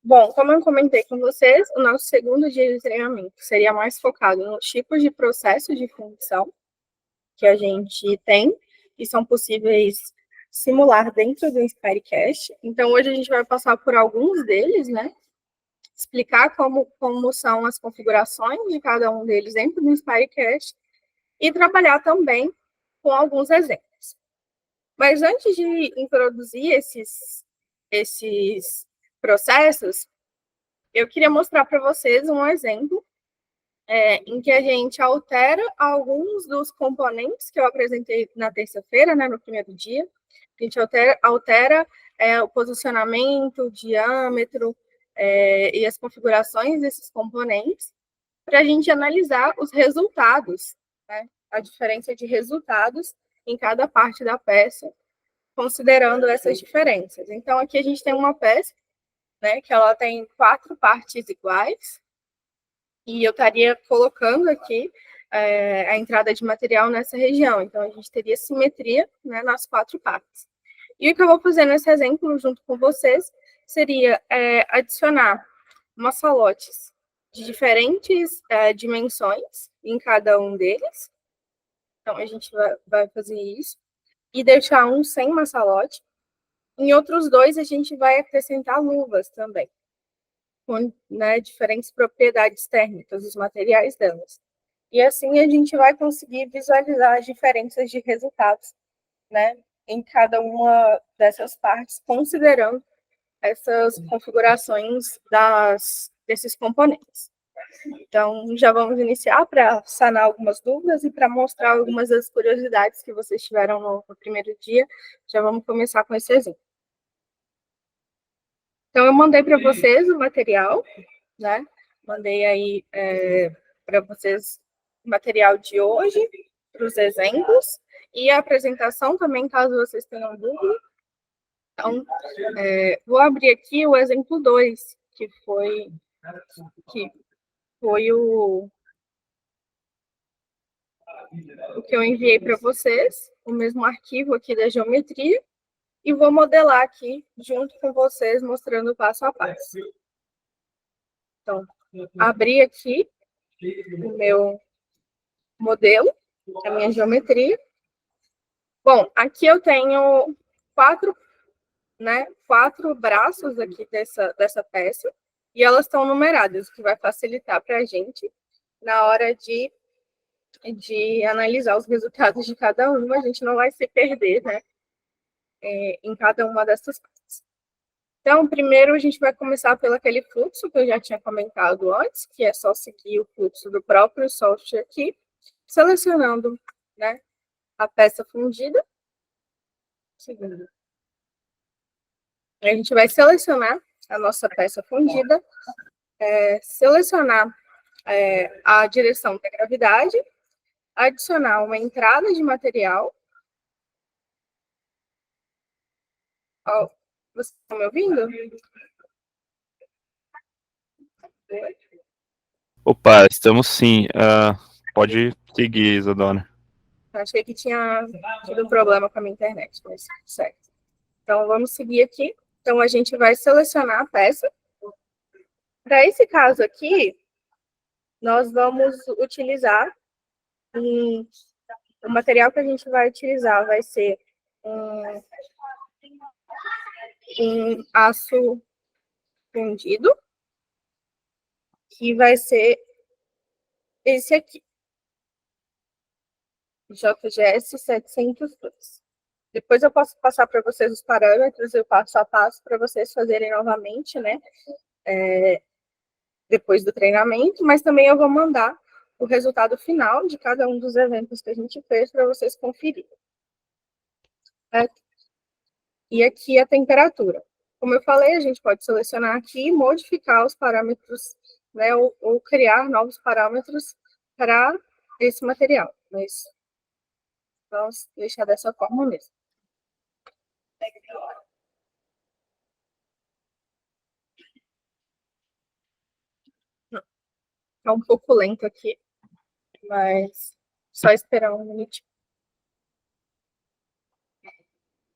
Bom, como eu comentei com vocês, o nosso segundo dia de treinamento seria mais focado nos tipos de processos de função que a gente tem e são possíveis simular dentro do Inspirecast. Então, hoje a gente vai passar por alguns deles, né? Explicar como são as configurações de cada um deles dentro do Inspirecast e trabalhar também com alguns exemplos. Mas antes de introduzir esses processos, eu queria mostrar para vocês um exemplo em que a gente altera alguns dos componentes que eu apresentei na terça-feira, né, no primeiro dia. A gente altera o posicionamento, o diâmetro e as configurações desses componentes para a gente analisar os resultados, né, a diferença de resultados em cada parte da peça, considerando essas diferenças. Então, aqui a gente tem uma peça, né, que ela tem 4 partes iguais, e eu estaria colocando aqui a entrada de material nessa região. Então, a gente teria simetria, né, nas 4 partes. E o que eu vou fazer nesse exemplo, junto com vocês, seria adicionar maçalotes de diferentes dimensões em cada um deles. Então, a gente vai fazer isso. E deixar um sem maçalote. Em outros 2, a gente vai acrescentar luvas também, com, né, diferentes propriedades térmicas dos materiais delas. E assim a gente vai conseguir visualizar as diferenças de resultados, né, em cada uma dessas partes, considerando essas configurações desses componentes. Então, já vamos iniciar para sanar algumas dúvidas e para mostrar algumas das curiosidades que vocês tiveram no primeiro dia. Já vamos começar com esse exemplo. Então, eu mandei para vocês o material, né? Mandei aí para vocês o material de hoje, para os exemplos, e a apresentação também, caso vocês tenham dúvida. Então, vou abrir aqui o exemplo 2, que foi o que eu enviei para vocês, o mesmo arquivo aqui da geometria, e vou modelar aqui junto com vocês, mostrando passo a passo. Então, abri aqui o meu modelo, a minha geometria. Bom, aqui eu tenho 4 braços aqui dessa peça, e elas estão numeradas, o que vai facilitar para a gente na hora de analisar os resultados de cada uma, a gente não vai se perder, né, em cada uma dessas partes. Então, primeiro a gente vai começar pelo aquele fluxo que eu já tinha comentado antes, que é só seguir o fluxo do próprio software aqui, selecionando, né, a peça fundida. Segundo. A gente vai selecionar a nossa peça fundida, selecionar a direção da gravidade, adicionar uma entrada de material. Oh, vocês estão me ouvindo? Opa, estamos sim. Pode seguir, Isadora. Achei que tinha tido um problema com a minha internet, mas certo. Então, vamos seguir aqui. Então, a gente vai selecionar a peça. Para esse caso aqui, nós vamos utilizar o material que a gente vai utilizar vai ser um aço fundido, que vai ser esse aqui, JGS 702. Depois eu posso passar para vocês os parâmetros e o passo a passo para vocês fazerem novamente, né? Depois do treinamento, mas também eu vou mandar o resultado final de cada um dos eventos que a gente fez para vocês conferirem. E aqui a temperatura. Como eu falei, a gente pode selecionar aqui e modificar os parâmetros, né, ou criar novos parâmetros para esse material. Mas vamos deixar dessa forma mesmo. Está um pouco lento aqui, mas só esperar um minutinho.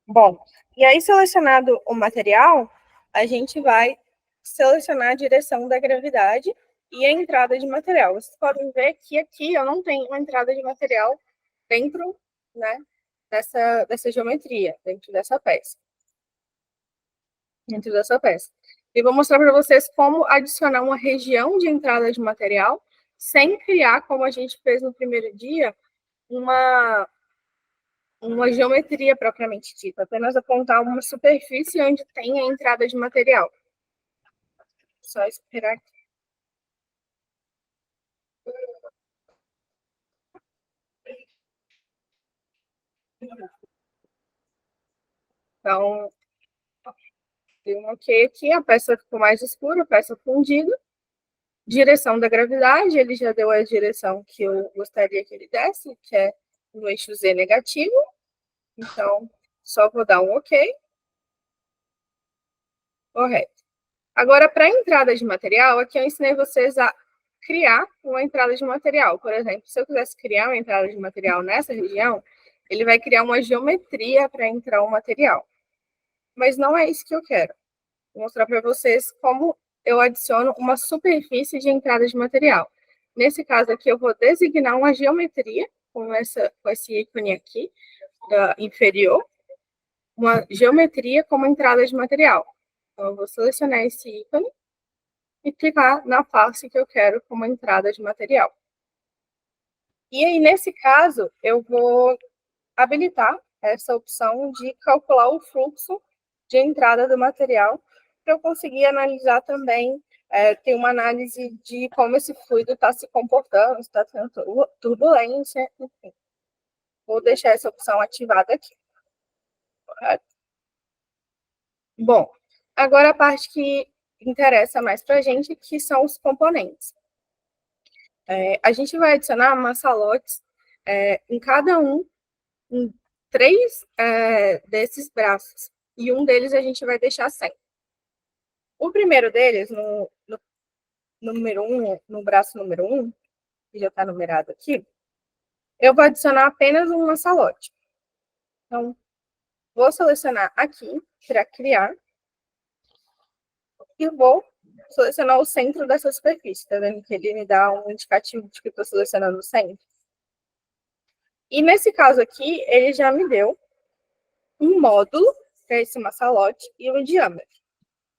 Bom, e aí selecionado o material, a gente vai selecionar a direção da gravidade e a entrada de material. Vocês podem ver que aqui eu não tenho uma entrada de material dentro, né, dessa geometria, dentro dessa peça. E vou mostrar para vocês como adicionar uma região de entrada de material sem criar, como a gente fez no primeiro dia, uma geometria propriamente dita, apenas apontar uma superfície onde tem a entrada de material. Só esperar aqui. Então, deu um ok aqui, a peça ficou mais escura, a peça fundida. Direção da gravidade, ele já deu a direção que eu gostaria que ele desse, que é no eixo Z negativo. Então, só vou dar um ok. Correto. Agora, para a entrada de material, aqui eu ensinei vocês a criar uma entrada de material. Por exemplo, se eu quisesse criar uma entrada de material nessa região, ele vai criar uma geometria para entrar o material. Mas não é isso que eu quero. Vou mostrar para vocês como eu adiciono uma superfície de entrada de material. Nesse caso aqui, eu vou designar uma geometria com esse ícone aqui, inferior, uma geometria como entrada de material. Então, eu vou selecionar esse ícone e clicar na face que eu quero como entrada de material. E aí, nesse caso, eu vou habilitar essa opção de calcular o fluxo de entrada do material para eu conseguir analisar também, ter uma análise de como esse fluido está se comportando, se está tendo turbulência, enfim. Vou deixar essa opção ativada aqui. Correto? Bom, agora a parte que interessa mais para a gente, que são os componentes. A gente vai adicionar massalotes em cada em 3 desses braços, e um deles a gente vai deixar sem. O primeiro deles, no número 1, no braço número 1, que já está numerado aqui, eu vou adicionar apenas um massalote. Então, vou selecionar aqui para criar e vou selecionar o centro dessa superfície. Está vendo que ele me dá um indicativo de que estou selecionando o centro? E nesse caso aqui, ele já me deu um módulo, que é esse massalote, e um diâmetro.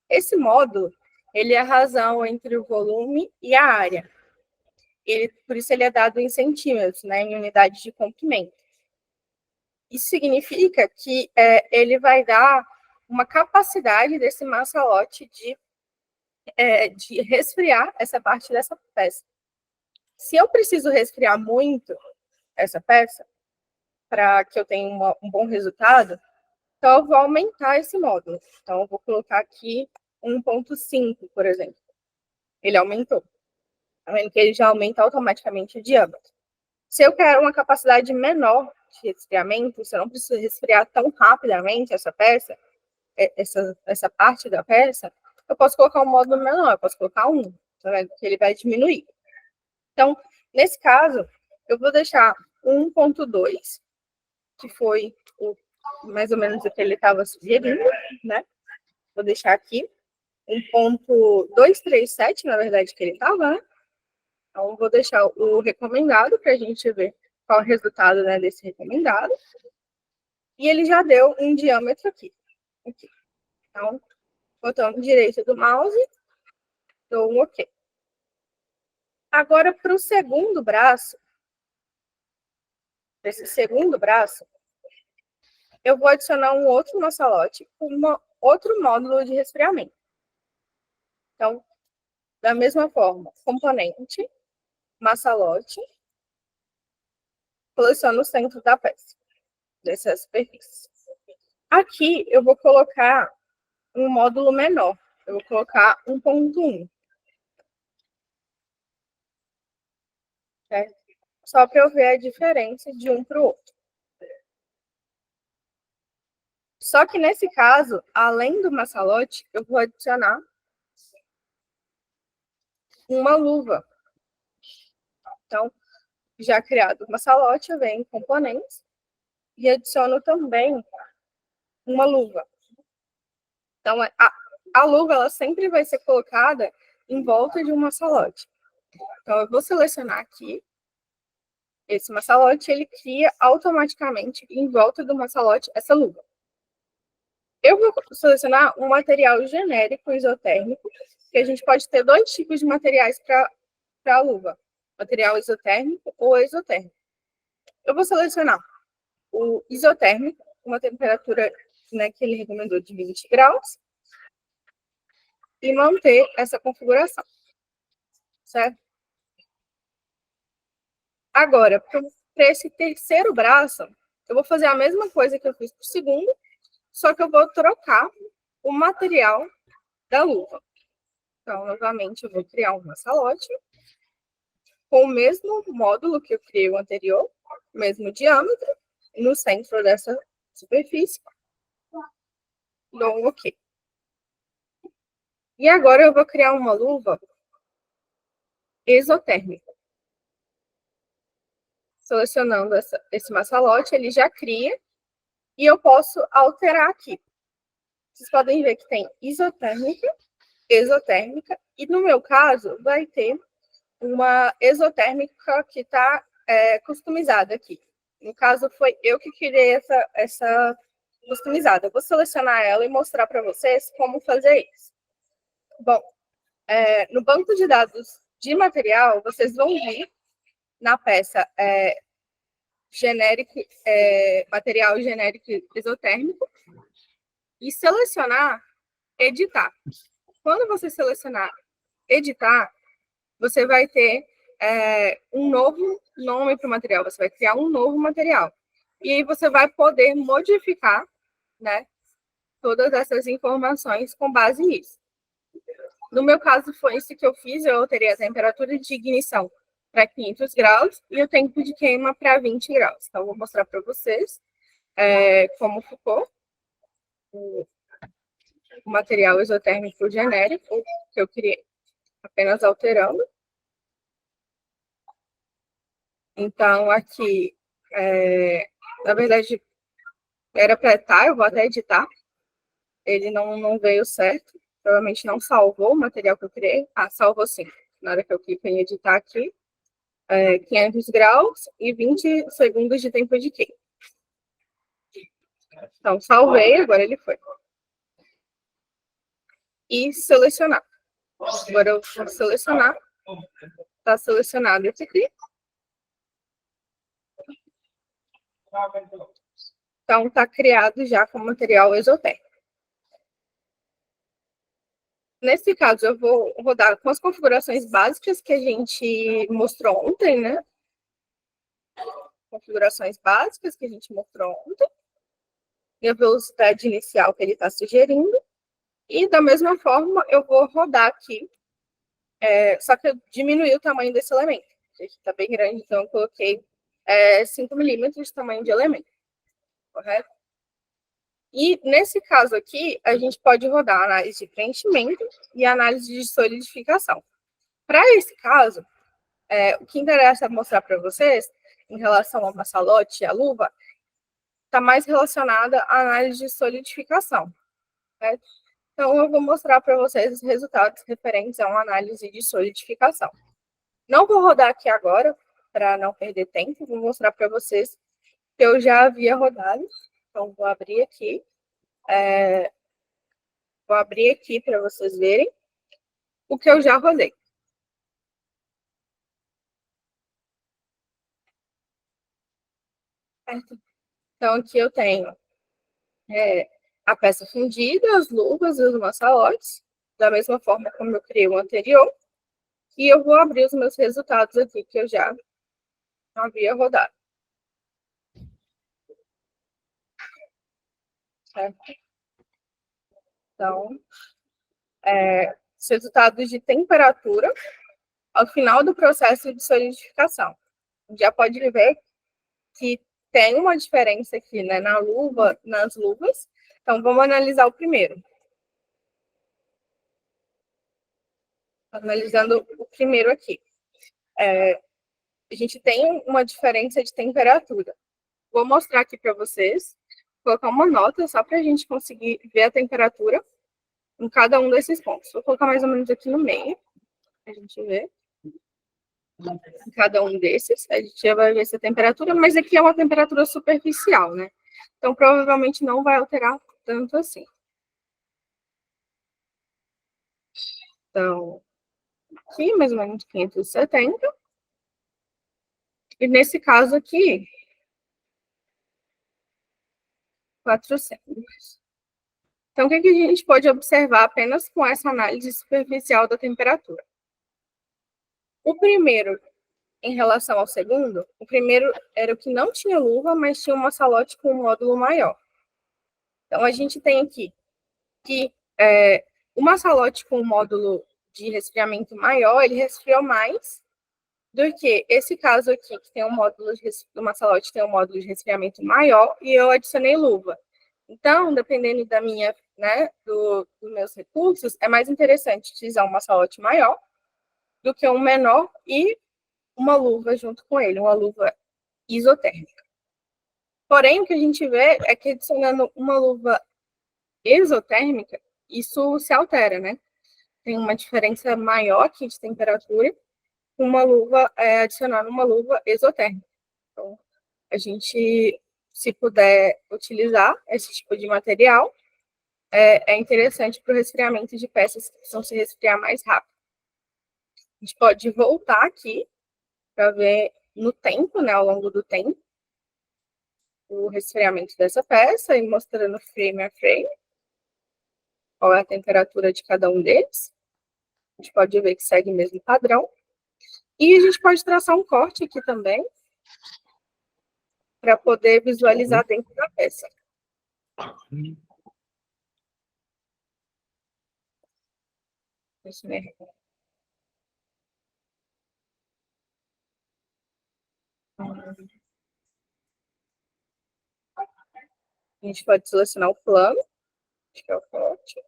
Esse módulo, ele é a razão entre o volume e a área. Por isso ele é dado em centímetros, né, em unidade de comprimento. Isso significa que ele vai dar uma capacidade desse massalote de resfriar essa parte dessa peça. Se eu preciso resfriar muito essa peça, para que eu tenha um bom resultado, então eu vou aumentar esse módulo. Então, eu vou colocar aqui 1,5, por exemplo. Ele aumentou. Tá vendo que ele já aumenta automaticamente o diâmetro. Se eu quero uma capacidade menor de resfriamento, se eu não preciso resfriar tão rapidamente essa peça, essa parte da peça, eu posso colocar um módulo menor, eu posso colocar 1, tá vendo? Que ele vai diminuir. Então, nesse caso, eu vou deixar 1,2, que foi mais ou menos o que ele estava sugerindo, né? Vou deixar aqui 1,237, na verdade, que ele estava, né? Então, vou deixar o recomendado para a gente ver qual é o resultado, né, desse recomendado. E ele já deu um diâmetro aqui. Então, botão direito do mouse, dou um OK. Agora, para o segundo braço, esse segundo braço, eu vou adicionar um outro massalote com outro módulo de resfriamento. Então, da mesma forma, componente, massalote, seleciono o centro da peça, dessa superfície. Aqui, eu vou colocar um módulo menor. Eu vou colocar 1,1. Certo? Só para eu ver a diferença de um para o outro. Só que nesse caso, além do massalote, eu vou adicionar uma luva. Então, já criado o massalote, eu venho em componentes e adiciono também uma luva. Então, a luva ela sempre vai ser colocada em volta de um maçalote. Então, eu vou selecionar aqui. Esse maçalote, ele cria automaticamente em volta do maçalote essa luva. Eu vou selecionar um material genérico isotérmico, que a gente pode ter dois tipos de materiais para a luva. Material isotérmico ou exotérmico. Eu vou selecionar o isotérmico, uma temperatura, né, que ele recomendou de 20 graus, e manter essa configuração, certo? Agora, para esse terceiro braço, eu vou fazer a mesma coisa que eu fiz para o segundo, só que eu vou trocar o material da luva. Então, novamente, eu vou criar um maçalote com o mesmo módulo que eu criei o anterior, mesmo diâmetro, no centro dessa superfície. Dou um OK. E agora eu vou criar uma luva exotérmica. Selecionando esse maçalote, ele já cria, e eu posso alterar aqui. Vocês podem ver que tem isotérmica, exotérmica, e no meu caso vai ter uma exotérmica que está customizada aqui. No caso, foi eu que criei essa customizada. Eu vou selecionar ela e mostrar para vocês como fazer isso. Bom, no banco de dados de material, vocês vão vir na peça genérico, material genérico isotérmico e selecionar editar. Quando você selecionar editar, você vai ter um novo nome para o material, você vai criar um novo material. E aí você vai poder modificar, né, todas essas informações com base nisso. No meu caso, foi isso que eu fiz, eu alterei a temperatura de ignição para 500 graus e o tempo de queima para 20 graus. Então, eu vou mostrar para vocês como ficou o material exotérmico genérico que eu criei, apenas alterando. Então, aqui, na verdade, era para estar, eu vou até editar. Ele não veio certo, provavelmente não salvou o material que eu criei. Ah, salvou sim. Na hora que eu clico em editar aqui, 500 graus e 20 segundos de tempo de queima. Então, salvei, agora ele foi. E selecionar. Agora eu vou selecionar. Está selecionado esse aqui. Então, está criado já com material exotérmico. Nesse caso, eu vou rodar com as configurações básicas que a gente mostrou ontem, né? Configurações básicas que a gente mostrou ontem. E a velocidade inicial que ele está sugerindo. E, da mesma forma, eu vou rodar aqui. Só que eu diminuí o tamanho desse elemento. Ele está bem grande, então eu coloquei 5 milímetros de tamanho de elemento. Correto? E, nesse caso aqui, a gente pode rodar análise de preenchimento e análise de solidificação. Para esse caso, o que interessa mostrar para vocês, em relação ao maçalote e à luva, está mais relacionada à análise de solidificação. Certo? Então, eu vou mostrar para vocês os resultados referentes a uma análise de solidificação. Não vou rodar aqui agora, para não perder tempo, vou mostrar para vocês que eu já havia rodado. Então, vou abrir aqui. Vou abrir aqui para vocês verem o que eu já rodei. Certo? Então, aqui eu tenho a peça fundida, as luvas e os maçalotes, da mesma forma como eu criei o anterior. E eu vou abrir os meus resultados aqui, que eu já havia rodado. Certo? Então, os resultados de temperatura ao final do processo de solidificação. Já pode ver que tem uma diferença aqui, né, nas luvas. Então, vamos analisar o primeiro. Analisando o primeiro aqui. A gente tem uma diferença de temperatura. Vou mostrar aqui para vocês, colocar uma nota só para a gente conseguir ver a temperatura em cada um desses pontos. Vou colocar mais ou menos aqui no meio, a gente vê. Em cada um desses, a gente já vai ver essa temperatura, mas aqui é uma temperatura superficial, né? Então, provavelmente não vai alterar tanto assim. Então, aqui, mais ou menos 570. E nesse caso aqui, 400. Então, o que a gente pode observar apenas com essa análise superficial da temperatura? O primeiro, em relação ao segundo, o primeiro era o que não tinha luva, mas tinha uma salote com um módulo maior. Então, a gente tem aqui que o maçalote com um módulo de resfriamento maior, ele resfriou mais do que esse caso aqui, que tem um módulo do maçalote tem um módulo de resfriamento maior, e eu adicionei luva. Então, dependendo da minha, né, dos meus recursos, é mais interessante utilizar um maçalote maior do que um menor e uma luva junto com ele, uma luva isotérmica. Porém, o que a gente vê é que adicionando uma luva exotérmica, isso se altera, né? Tem uma diferença maior aqui de temperatura, com uma luva, adicionando uma luva exotérmica. Então, a gente, se puder utilizar esse tipo de material, é interessante para o resfriamento de peças que precisam se resfriar mais rápido. A gente pode voltar aqui para ver no tempo, né, ao longo do tempo, o resfriamento dessa peça e mostrando frame a frame, qual é a temperatura de cada um deles. A gente pode ver que segue o mesmo padrão. E a gente pode traçar um corte aqui também, para poder visualizar dentro da peça. Isso mesmo. A gente pode selecionar o plano, acho que é o corte.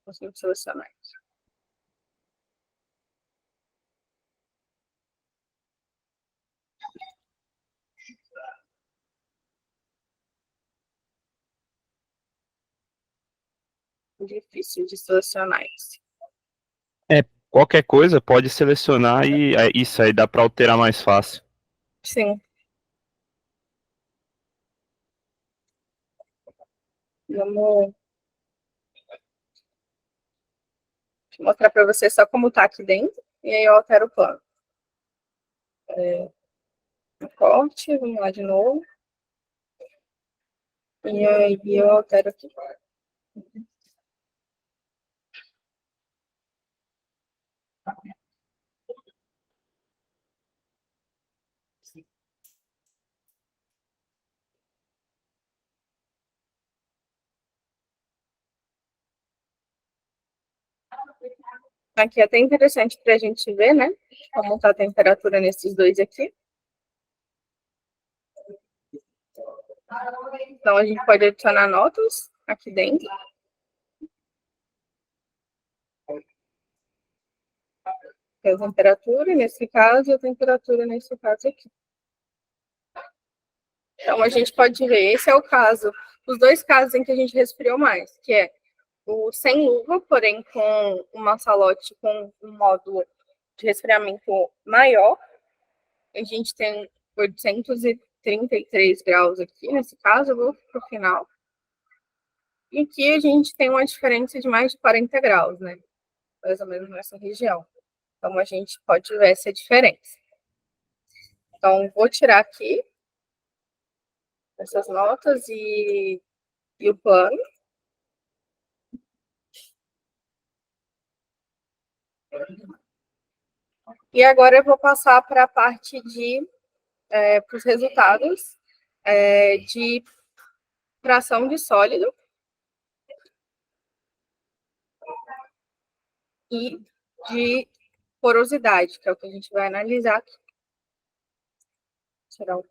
Consigo selecionar isso. Difícil de selecionar isso. Qualquer coisa pode selecionar e isso aí dá para alterar mais fácil. Sim. Vamos mostrar para você só como está aqui dentro, e aí eu altero o plano. Corte, vamos lá de novo. E aí eu altero aqui. Aqui é até interessante para a gente ver, né? Como está a temperatura nesses dois aqui. Então, a gente pode adicionar notas aqui dentro. A temperatura nesse caso e a temperatura nesse caso aqui. Então, a gente pode ver, esse é o caso, os dois casos em que a gente resfriou mais, que é o sem luva, porém com uma salote com um módulo de resfriamento maior. A gente tem 833 graus aqui, nesse caso, eu vou para o final. E aqui a gente tem uma diferença de mais de 40 graus, né? Mais ou menos nessa região. Então, a gente pode ver essa diferença. Então, vou tirar aqui essas notas e o plano. E agora eu vou passar para a parte de para os resultados de fração de sólido e de porosidade, que é o que a gente vai analisar aqui. Tirar o...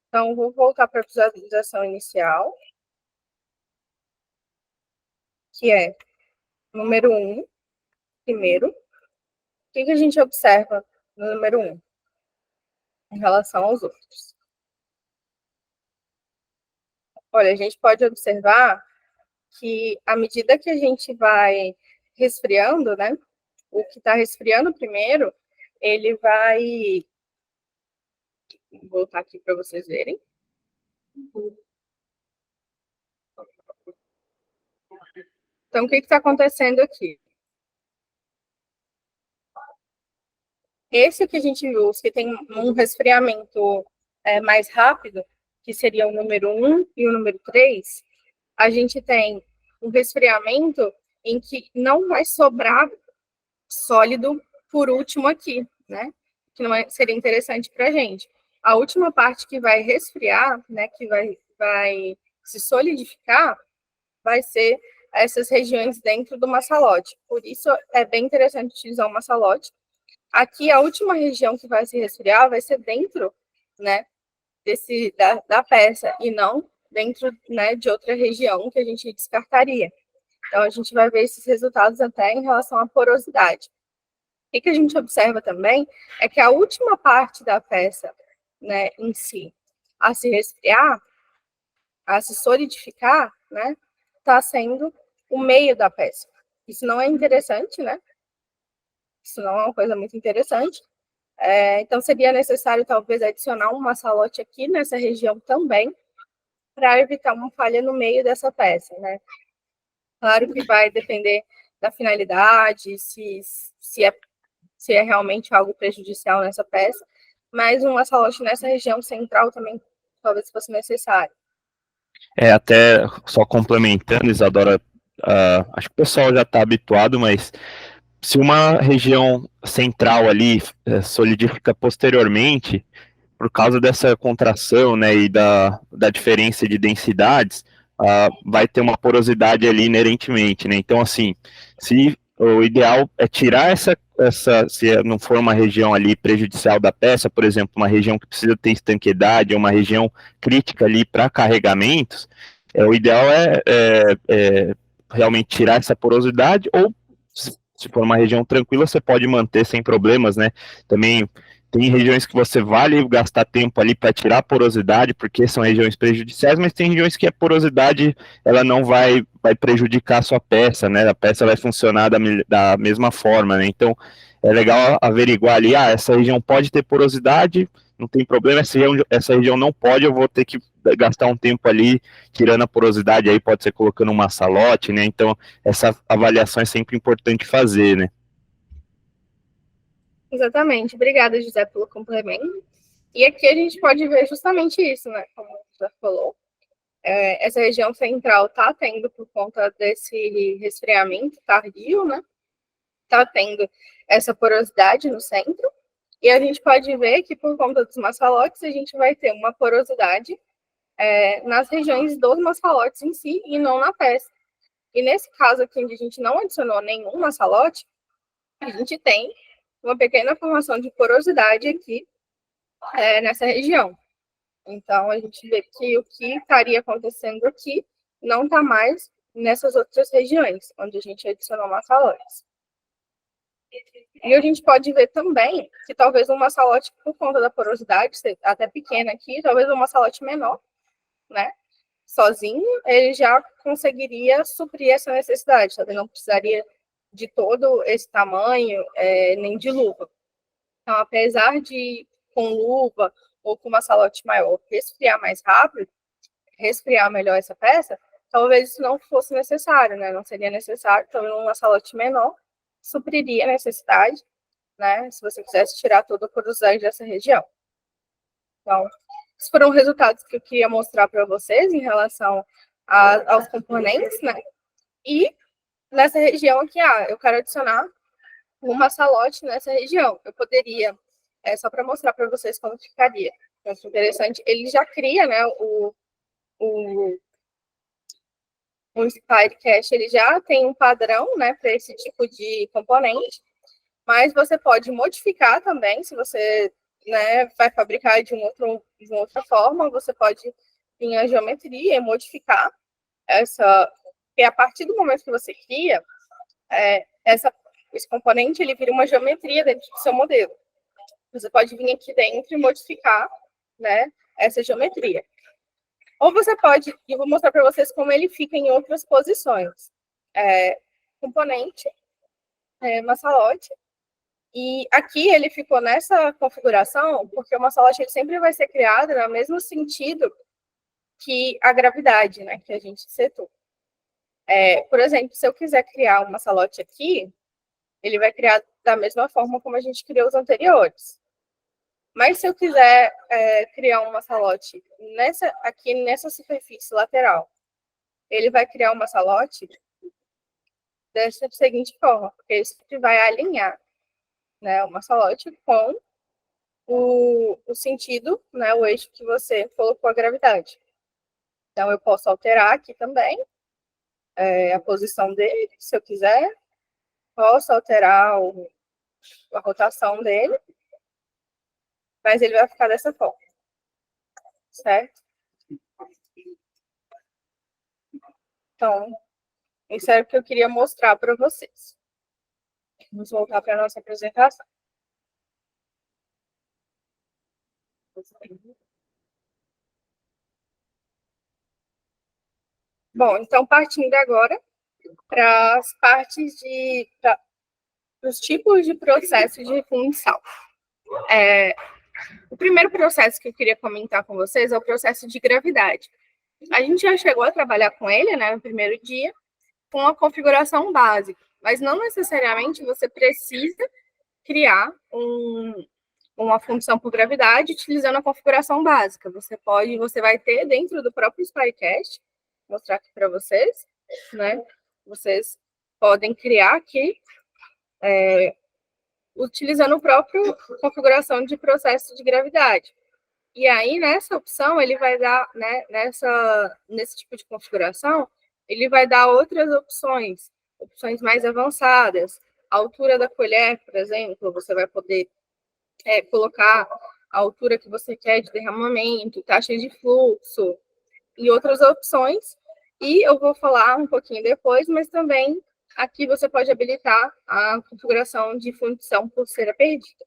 Então, vou voltar para a visualização inicial, que é número 1. Primeiro, o que a gente observa no número 1 em relação aos outros? Olha, a gente pode observar que à medida que a gente vai resfriando, né, o que está resfriando primeiro, ele vai... Vou voltar aqui para vocês verem. Então, o que está acontecendo aqui? Esse que a gente viu, que tem um resfriamento mais rápido, que seria o número 1 e o número 3, a gente tem um resfriamento em que não vai sobrar sólido por último aqui, né? Que não seria interessante para a gente. A última parte que vai resfriar, né, que vai se solidificar, vai ser essas regiões dentro do maçalote. Por isso, é bem interessante utilizar o maçalote. Aqui, a última região que vai se resfriar vai ser dentro, né, da peça, e não dentro, né, de outra região que a gente descartaria. Então, a gente vai ver esses resultados até em relação à porosidade. O que a gente observa também é que a última parte da peça, né, em si, a se resfriar, a se solidificar, né, está sendo o meio da peça. Isso não é interessante, né? Isso não é uma coisa muito interessante. Então, seria necessário, talvez, adicionar um maçalote aqui nessa região também, para evitar uma falha no meio dessa peça, né? Claro que vai depender da finalidade, se é realmente algo prejudicial nessa peça, mas um maçalote nessa região central também talvez fosse necessário. Até só complementando, Isadora, acho que o pessoal já está habituado, mas se uma região central ali solidifica posteriormente, por causa dessa contração, né, e da diferença de densidades, vai ter uma porosidade ali inerentemente, né? Então, assim, se o ideal é tirar se não for uma região ali prejudicial da peça, por exemplo, uma região que precisa ter estanqueidade, uma região crítica ali para carregamentos, o ideal é realmente tirar essa porosidade, ou se for uma região tranquila, você pode manter sem problemas, né? Também tem regiões que você vale gastar tempo ali para tirar a porosidade, porque são regiões prejudiciais, mas tem regiões que a porosidade ela não vai prejudicar a sua peça, né? A peça vai funcionar da mesma forma, né? Então é legal averiguar ali, essa região pode ter porosidade, não tem problema, essa região não pode, eu vou ter que gastar um tempo ali tirando a porosidade, aí pode ser colocando um maçalote, né? Então essa avaliação é sempre importante fazer, né? Exatamente. Obrigada, José, pelo complemento. E aqui a gente pode ver justamente isso, né? Como o José falou. Essa região central está tendo, por conta desse resfriamento tardio, né? Está tendo essa porosidade no centro. E a gente pode ver que, por conta dos maçalotes, a gente vai ter uma porosidade nas regiões dos maçalotes em si e não na peça. E nesse caso aqui, onde a gente não adicionou nenhum maçalote, a gente tem uma pequena formação de porosidade aqui nessa região. Então, a gente vê que o que estaria acontecendo aqui não está mais nessas outras regiões, onde a gente adicionou maçalotes. E a gente pode ver também que talvez um maçalote, por conta da porosidade ser até pequena aqui, talvez um maçalote menor, né, sozinho, ele já conseguiria suprir essa necessidade, talvez não precisaria de todo esse tamanho, nem de luva. Então, apesar de com luva ou com maçalote maior resfriar mais rápido, resfriar melhor essa peça, talvez isso não fosse necessário, né? Não seria necessário, talvez um maçalote menor supriria a necessidade, né? Se você quisesse tirar toda a porosidade dessa região. Então, esses foram resultados que eu queria mostrar para vocês em relação aos componentes, né? E nessa região aqui, eu quero adicionar um maçalote nessa região. Eu poderia, só para mostrar para vocês como ficaria. Eu acho interessante. Ele já cria, né, o Inspire Cache, ele já tem um padrão, né, para esse tipo de componente, mas você pode modificar também, se você, né, vai fabricar de uma outra forma, você pode vir a geometria e modificar essa, e a partir do momento que você cria, esse componente ele vira uma geometria dentro do seu modelo. Você pode vir aqui dentro e modificar, né, essa geometria. Ou você pode, eu vou mostrar para vocês como ele fica em outras posições. Componente, massalote, e aqui ele ficou nessa configuração porque o massalote ele sempre vai ser criado no mesmo sentido que a gravidade, né, que a gente setou. Por exemplo, se eu quiser criar um massalote aqui, ele vai criar da mesma forma como a gente criou os anteriores. Mas se eu quiser criar um massalote aqui nessa superfície lateral, ele vai criar um massalote dessa seguinte forma, porque ele sempre vai alinhar, né, o massalote com o sentido, né, o eixo que você colocou a gravidade. Então, eu posso alterar aqui também a posição dele, se eu quiser. Posso alterar a rotação dele, mas ele vai ficar dessa forma, certo? Então, isso é o que eu queria mostrar para vocês. Vamos voltar para a nossa apresentação. Bom, então, partindo agora para as partes dos tipos de processo de função. O primeiro processo que eu queria comentar com vocês é o processo de gravidade. A gente já chegou a trabalhar com ele, né, no primeiro dia, com a configuração básica, mas não necessariamente você precisa criar uma função por gravidade utilizando a configuração básica. Você vai ter dentro do próprio SpiryCast, vou mostrar aqui para vocês, né? Vocês podem criar aqui utilizando o próprio configuração de processo de gravidade. E aí, nessa opção, ele vai dar, né, nesse tipo de configuração, ele vai dar outras opções mais avançadas. A altura da colher, por exemplo, você vai poder colocar a altura que você quer de derramamento, taxa de fluxo e outras opções. E eu vou falar um pouquinho depois, mas também aqui você pode habilitar a configuração de função pulseira perdida.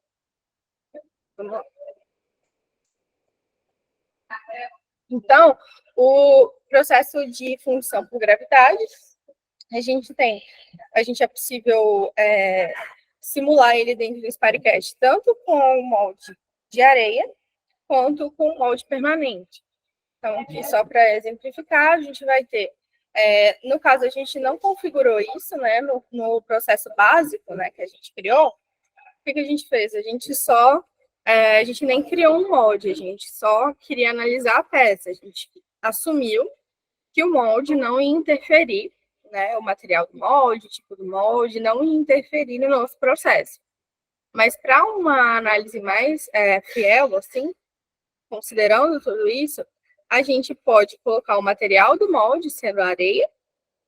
Vamos lá. Então, o processo de função por gravidade, a gente é possível simular ele dentro do SpiryCast, tanto com o molde de areia, quanto com o molde permanente. Então, aqui só para exemplificar, a gente vai ter, no caso, a gente não configurou isso, né, no processo básico, né, que a gente criou. O que a gente fez? A gente nem criou um molde, a gente só queria analisar a peça. A gente assumiu que o molde não ia interferir, né, o material do molde, o tipo do molde, não ia interferir no nosso processo. Mas para uma análise mais fiel, assim, considerando tudo isso, a gente pode colocar o material do molde, sendo areia,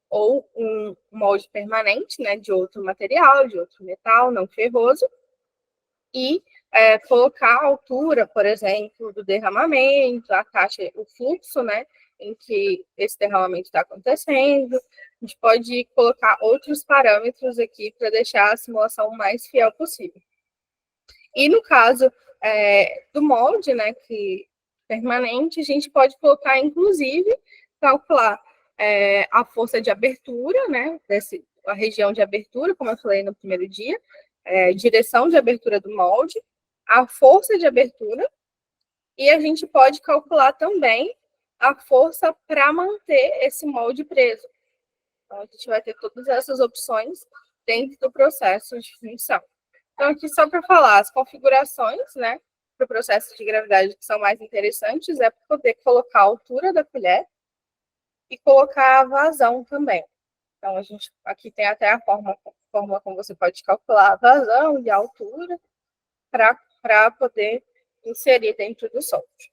ou um molde permanente, né, de outro material, de outro metal, não ferroso, e colocar a altura, por exemplo, do derramamento, a taxa, o fluxo, né, em que esse derramamento está acontecendo. A gente pode colocar outros parâmetros aqui para deixar a simulação mais fiel possível. E no caso do molde, né, que permanente, a gente pode colocar, inclusive, calcular a força de abertura, né, a região de abertura, como eu falei no primeiro dia, direção de abertura do molde, a força de abertura, e a gente pode calcular também a força para manter esse molde preso. Então, a gente vai ter todas essas opções dentro do processo de função. Então, aqui só para falar, as configurações, né, para o processo de gravidade que são mais interessantes é poder colocar a altura da colher e colocar a vazão também. Então, a gente aqui tem até a forma como você pode calcular a vazão e a altura para poder inserir dentro do software.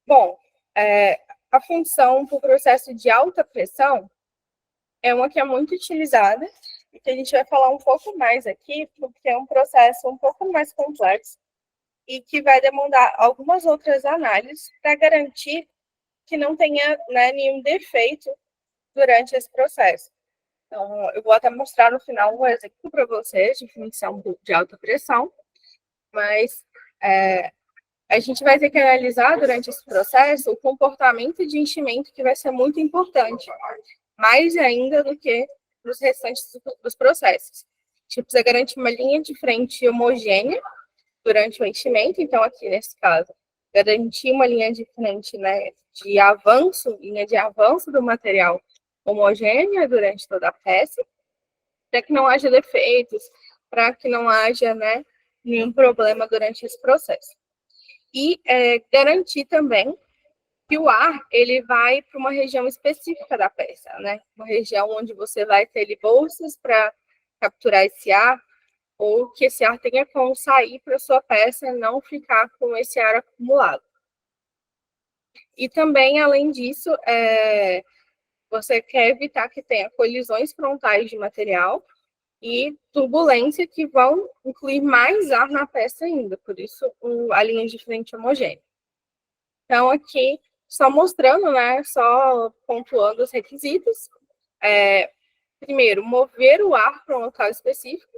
Bom, a função para o processo de alta pressão é uma que é muito utilizada e que a gente vai falar um pouco mais aqui, porque é um processo um pouco mais complexo e que vai demandar algumas outras análises para garantir que não tenha, né, nenhum defeito durante esse processo. Então, eu vou até mostrar no final um exemplo para vocês de fundição de alta pressão, mas a gente vai ter que analisar durante esse processo o comportamento de enchimento, que vai ser muito importante, mais ainda do que nos restantes dos processos. A gente precisa garantir uma linha de frente homogênea durante o enchimento, então aqui nesse caso, garantir uma linha de frente, né, de avanço, linha de avanço do material homogênea durante toda a peça, para que não haja defeitos, para que não haja, né, nenhum problema durante esse processo. E garantir também que o ar ele vai para uma região específica da peça, né? Uma região onde você vai ter ali bolsas para capturar esse ar, ou que esse ar tenha como sair para a sua peça e não ficar com esse ar acumulado. E também, além disso, você quer evitar que tenha colisões frontais de material e turbulência que vão incluir mais ar na peça ainda, por isso a linha de frente homogênea. Então, aqui, só mostrando, né, só pontuando os requisitos. Primeiro, mover o ar para um local específico.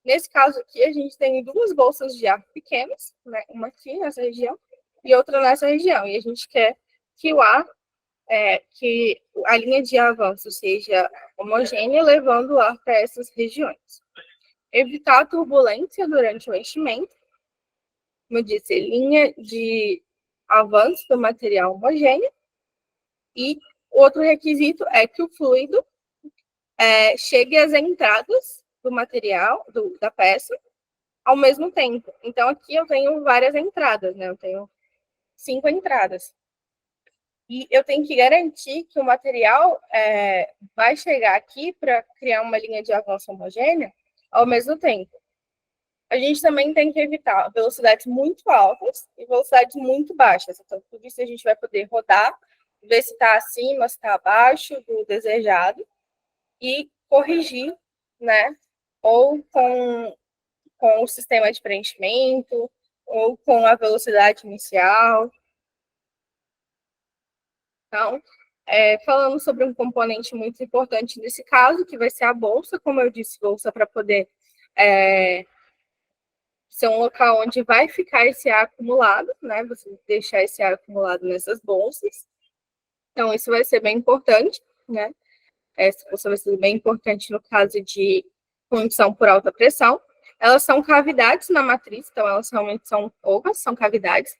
Nesse caso aqui, a gente tem duas bolsas de ar pequenas, né, uma aqui nessa região e outra nessa região. E a gente quer que o ar, que a linha de avanço seja homogênea, levando o ar para essas regiões. Evitar a turbulência durante o enchimento. Como eu disse, linha de avanço do material homogêneo. E outro requisito é que o fluido chegue às entradas do material, da peça, ao mesmo tempo. Então, aqui eu tenho várias entradas, né? Eu tenho 5 entradas. E eu tenho que garantir que o material vai chegar aqui para criar uma linha de avanço homogênea ao mesmo tempo. A gente também tem que evitar velocidades muito altas e velocidades muito baixas. Então, tudo isso a gente vai poder rodar, ver se está acima, se está abaixo do desejado e corrigir, né? Ou com o sistema de preenchimento, ou com a velocidade inicial. Então, falando sobre um componente muito importante nesse caso, que vai ser a bolsa, como eu disse, bolsa para poder ser um local onde vai ficar esse ar acumulado, né? Você deixar esse ar acumulado nessas bolsas. Então, isso vai ser bem importante, né? Essa bolsa vai ser bem importante no caso de fundição por alta pressão. Elas são cavidades na matriz, então elas realmente são poucas, são cavidades,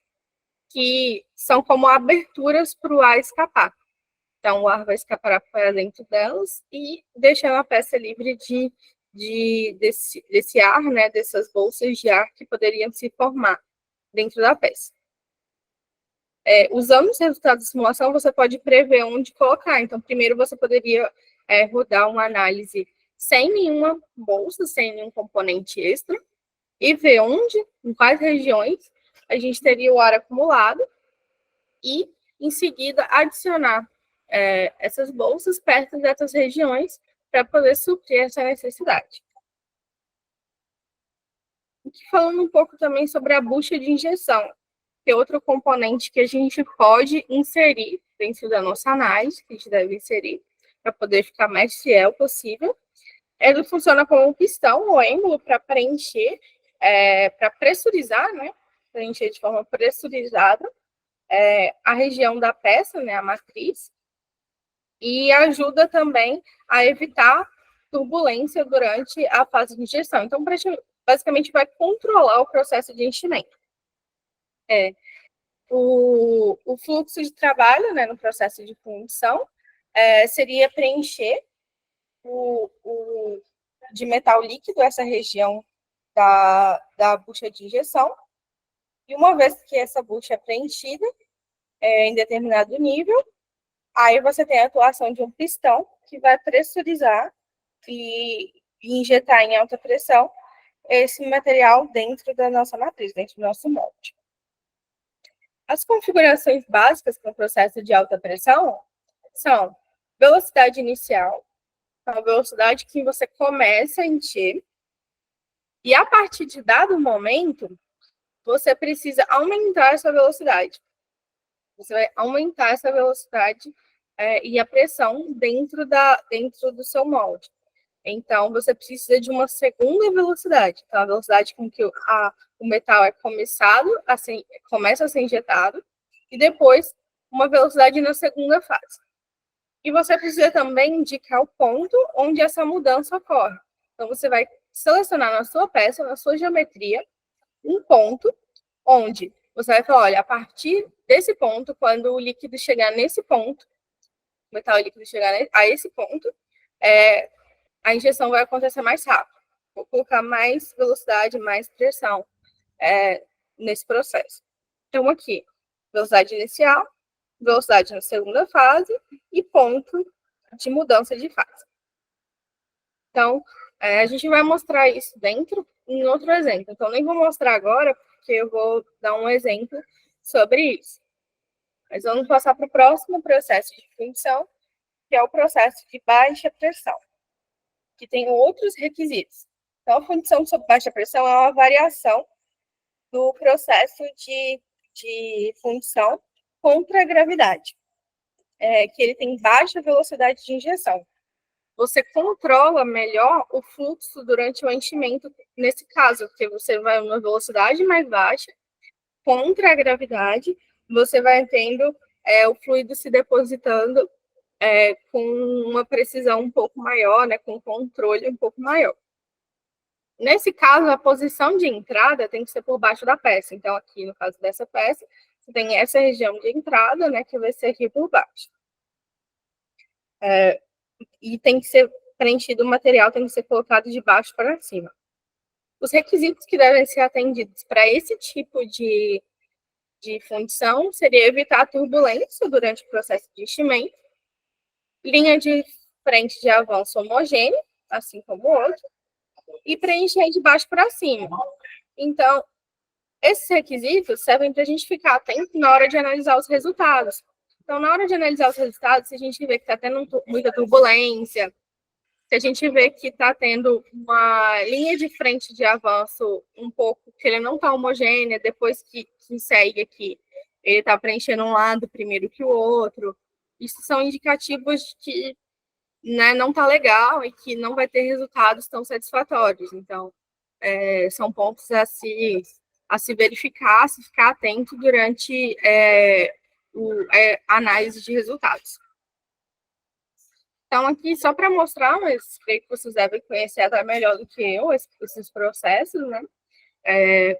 que são como aberturas para o ar escapar. Então, o ar vai escapar para dentro delas e deixando a peça livre desse ar, né, dessas bolsas de ar que poderiam se formar dentro da peça. Usando os resultados da simulação, você pode prever onde colocar. Então, primeiro você poderia rodar uma análise sem nenhuma bolsa, sem nenhum componente extra, e ver onde, em quais regiões, a gente teria o ar acumulado, e, em seguida, adicionar essas bolsas perto dessas regiões para poder suprir essa necessidade. E falando um pouco também sobre a bucha de injeção, que é outro componente que a gente pode inserir dentro da nossa análise, que a gente deve inserir para poder ficar mais fiel possível. Ele funciona como um pistão ou êmbolo para preencher, para pressurizar, né? Preencher de forma pressurizada a região da peça, né? A matriz, e ajuda também a evitar turbulência durante a fase de injeção. Então, basicamente, vai controlar o processo de enchimento. O fluxo de trabalho, né, no processo de fundição seria preencher de metal líquido essa região da bucha de injeção. E uma vez que essa bucha é preenchida em determinado nível, aí você tem a atuação de um pistão que vai pressurizar e injetar em alta pressão esse material dentro da nossa matriz, dentro do nosso molde. As configurações básicas para o processo de alta pressão são velocidade inicial, então a velocidade que você começa a encher, e a partir de dado momento, você precisa aumentar essa velocidade. Você vai aumentar essa velocidade e a pressão dentro do seu molde. Então, você precisa de uma segunda velocidade. Então, a velocidade com que o metal é começa a ser injetado, e depois uma velocidade na segunda fase. E você precisa também indicar o ponto onde essa mudança ocorre. Então, você vai selecionar na sua peça, na sua geometria, um ponto onde você vai falar, olha, a partir desse ponto, quando o líquido chegar nesse ponto, o metal líquido chegar a esse ponto, a injeção vai acontecer mais rápido. Vou colocar mais velocidade, mais pressão nesse processo. Então, aqui, velocidade inicial, velocidade na segunda fase e ponto de mudança de fase. Então, a gente vai mostrar isso em outro exemplo. Então, nem vou mostrar agora, porque eu vou dar um exemplo sobre isso. Mas vamos passar para o próximo processo de fundição, que é o processo de baixa pressão, que tem outros requisitos. Então, a fundição sob baixa pressão é uma variação do processo de fundição contra a gravidade, que ele tem baixa velocidade de injeção. Você controla melhor o fluxo durante o enchimento, nesse caso, porque você vai a uma velocidade mais baixa, contra a gravidade, você vai tendo o fluido se depositando com uma precisão um pouco maior, né, com controle um pouco maior. Nesse caso, a posição de entrada tem que ser por baixo da peça. Então, aqui, no caso dessa peça, você tem essa região de entrada, né, que vai ser aqui por baixo. E tem que ser preenchido o material, tem que ser colocado de baixo para cima. Os requisitos que devem ser atendidos para esse tipo de fundição seria evitar turbulência durante o processo de enchimento, linha de frente de avanço homogêneo, assim como o outro, e preencher de baixo para cima. Então, esses requisitos servem para a gente ficar atento na hora de analisar os resultados. Então, na hora de analisar os resultados, se a gente vê que está tendo muita turbulência, se a gente vê que está tendo uma linha de frente de avanço um pouco, que ele não está homogênea, depois que segue aqui, ele está preenchendo um lado primeiro que o outro, isso são indicativos de que, né, não está legal e que não vai ter resultados tão satisfatórios. Então, são pontos a se verificar, a se ficar atento durante a análise de resultados. Então, aqui, só para mostrar, mas creio que vocês devem conhecer até melhor do que eu esses processos, né?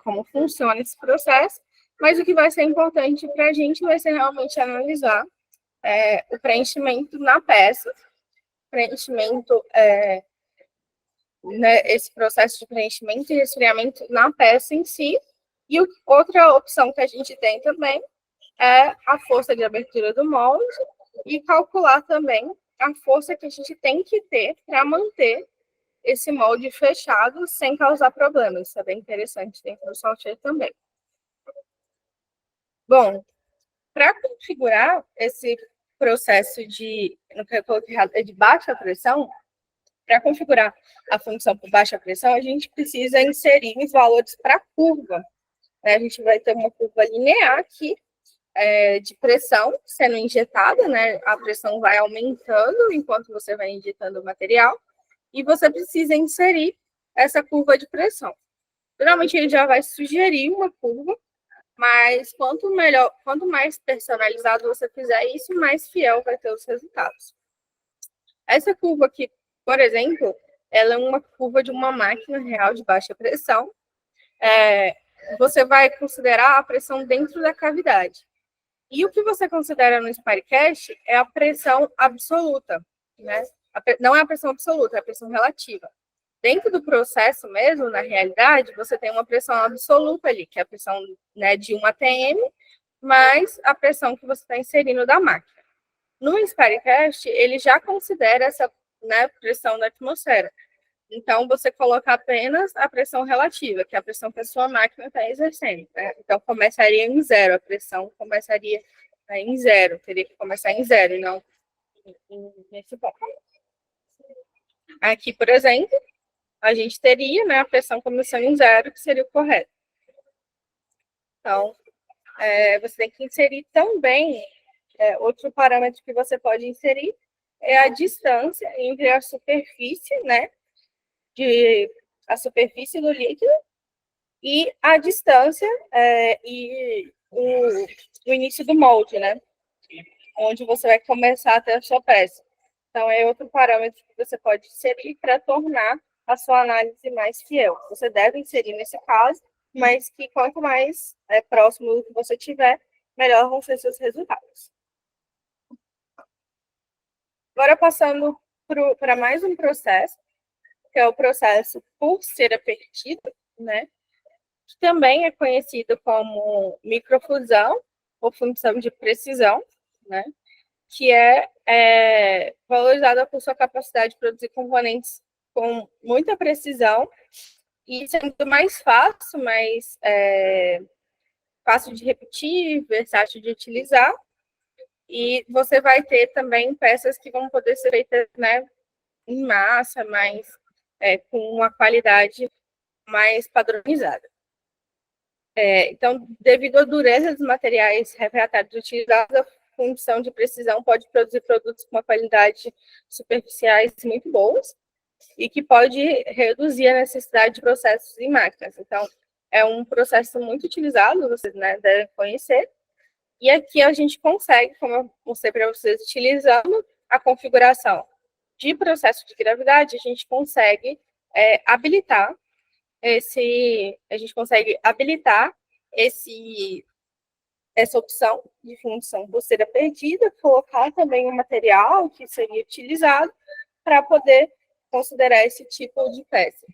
Como funciona esse processo, mas o que vai ser importante para a gente vai ser realmente analisar o preenchimento na peça, preenchimento, né, esse processo de preenchimento e resfriamento na peça em si. E outra opção que a gente tem também é a força de abertura do molde e calcular também a força que a gente tem que ter para manter esse molde fechado sem causar problemas. Isso é bem interessante dentro do software também. Bom, para configurar esse processo de baixa pressão, para configurar a função por baixa pressão, a gente precisa inserir os valores para a curva. A gente vai ter uma curva linear aqui, de pressão sendo injetada, né? A pressão vai aumentando enquanto você vai injetando o material, e você precisa inserir essa curva de pressão. Geralmente ele já vai sugerir uma curva, mas quanto mais personalizado você fizer isso, mais fiel vai ter os resultados. Essa curva aqui, por exemplo, ela é uma curva de uma máquina real de baixa pressão. Você vai considerar a pressão dentro da cavidade. E o que você considera no Spirecast é a pressão absoluta, né? Não é a pressão absoluta, é a pressão relativa. Dentro do processo mesmo, na realidade, você tem uma pressão absoluta ali, que é a pressão, né, de 1 atm, mais a pressão que você está inserindo da máquina. No Spirecast, ele já considera essa, né, pressão da atmosfera. Então, você coloca apenas a pressão relativa, que é a pressão que a sua máquina está exercendo. Né? Então, começaria em zero, a pressão começaria em zero, teria que começar em zero, e não nesse ponto. Aqui, por exemplo, a gente teria, né, a pressão começando em zero, que seria o correto. Então, você tem que inserir também outro parâmetro que você pode inserir é a distância entre a superfície, né, a superfície do líquido e a distância e o início do molde, né, onde você vai começar a ter a sua peça. Então, é outro parâmetro que você pode inserir para tornar a sua análise mais fiel. Você deve inserir nesse caso, mas que quanto mais próximo do que você tiver, melhor vão ser seus resultados. Agora, passando para mais um processo, que é o processo pulseira perdida, né? Que também é conhecido como microfusão ou função de precisão, né? Que é valorizada por sua capacidade de produzir componentes com muita precisão e sendo mais fácil, mais fácil de repetir, versátil de utilizar. E você vai ter também peças que vão poder ser feitas, né, em massa, mas com uma qualidade mais padronizada. Então, devido à dureza dos materiais refratários utilizados, a função de precisão pode produzir produtos com uma qualidade superficiais muito boas e que pode reduzir a necessidade de processos em máquinas. Então, é um processo muito utilizado, vocês, né, devem conhecer. E aqui a gente consegue, como eu mostrei para vocês, utilizando a configuração de processo de gravidade, a gente consegue habilitar essa opção de função pulseira perdida, colocar também o material que seria utilizado para poder considerar esse tipo de peça.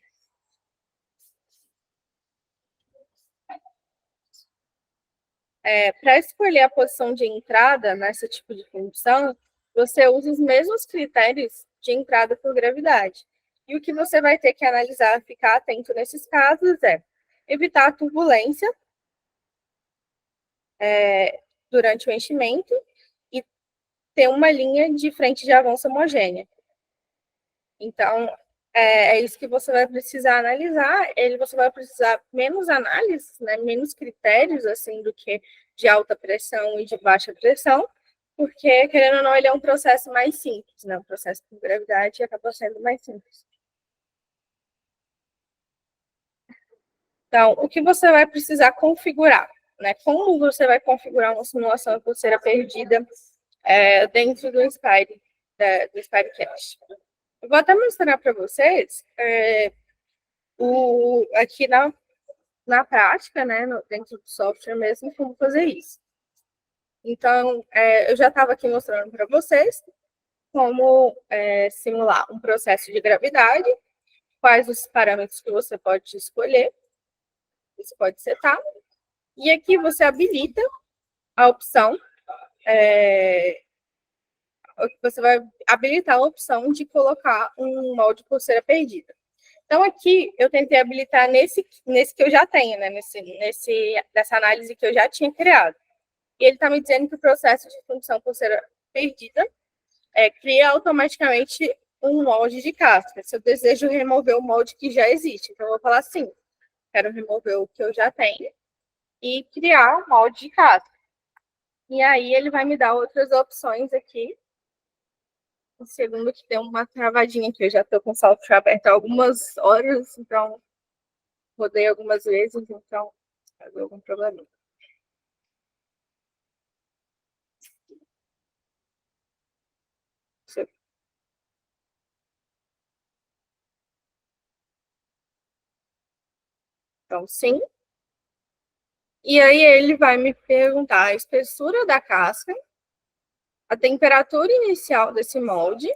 Para escolher a posição de entrada nesse tipo de função, você usa os mesmos critérios de entrada por gravidade. E o que você vai ter que analisar, ficar atento nesses casos é evitar a turbulência durante o enchimento e ter uma linha de frente de avanço homogênea. Então, é isso que você vai precisar analisar. Você vai precisar menos análises, né, menos critérios assim do que de alta pressão e de baixa pressão, porque, querendo ou não, ele é um processo mais simples, né? O processo por gravidade acaba sendo mais simples. Então, o que você vai precisar configurar, né? Como você vai configurar uma simulação de pulseira perdida dentro do Inspire, do Inspirecast? Eu vou até mostrar para vocês aqui na prática, né, dentro do software mesmo, como fazer isso. Então, eu já estava aqui mostrando para vocês como simular um processo de gravidade, quais os parâmetros que você pode escolher, você pode setar, e aqui você habilita a opção, você vai habilitar a opção de colocar um molde pulseira perdida. Então, aqui eu tentei habilitar nesse que eu já tenho, né? Nessa análise que eu já tinha criado. E ele está me dizendo que o processo de função pulseira perdida cria automaticamente um molde de casca. Se eu desejo remover o molde que já existe, então eu vou falar assim, quero remover o que eu já tenho e criar um molde de casca. E aí ele vai me dar outras opções aqui. Um segundo que deu uma travadinha aqui, eu já estou com o software aberto há algumas horas, então rodei algumas vezes, então deu algum problema. Então, sim. E aí ele vai me perguntar a espessura da casca, a temperatura inicial desse molde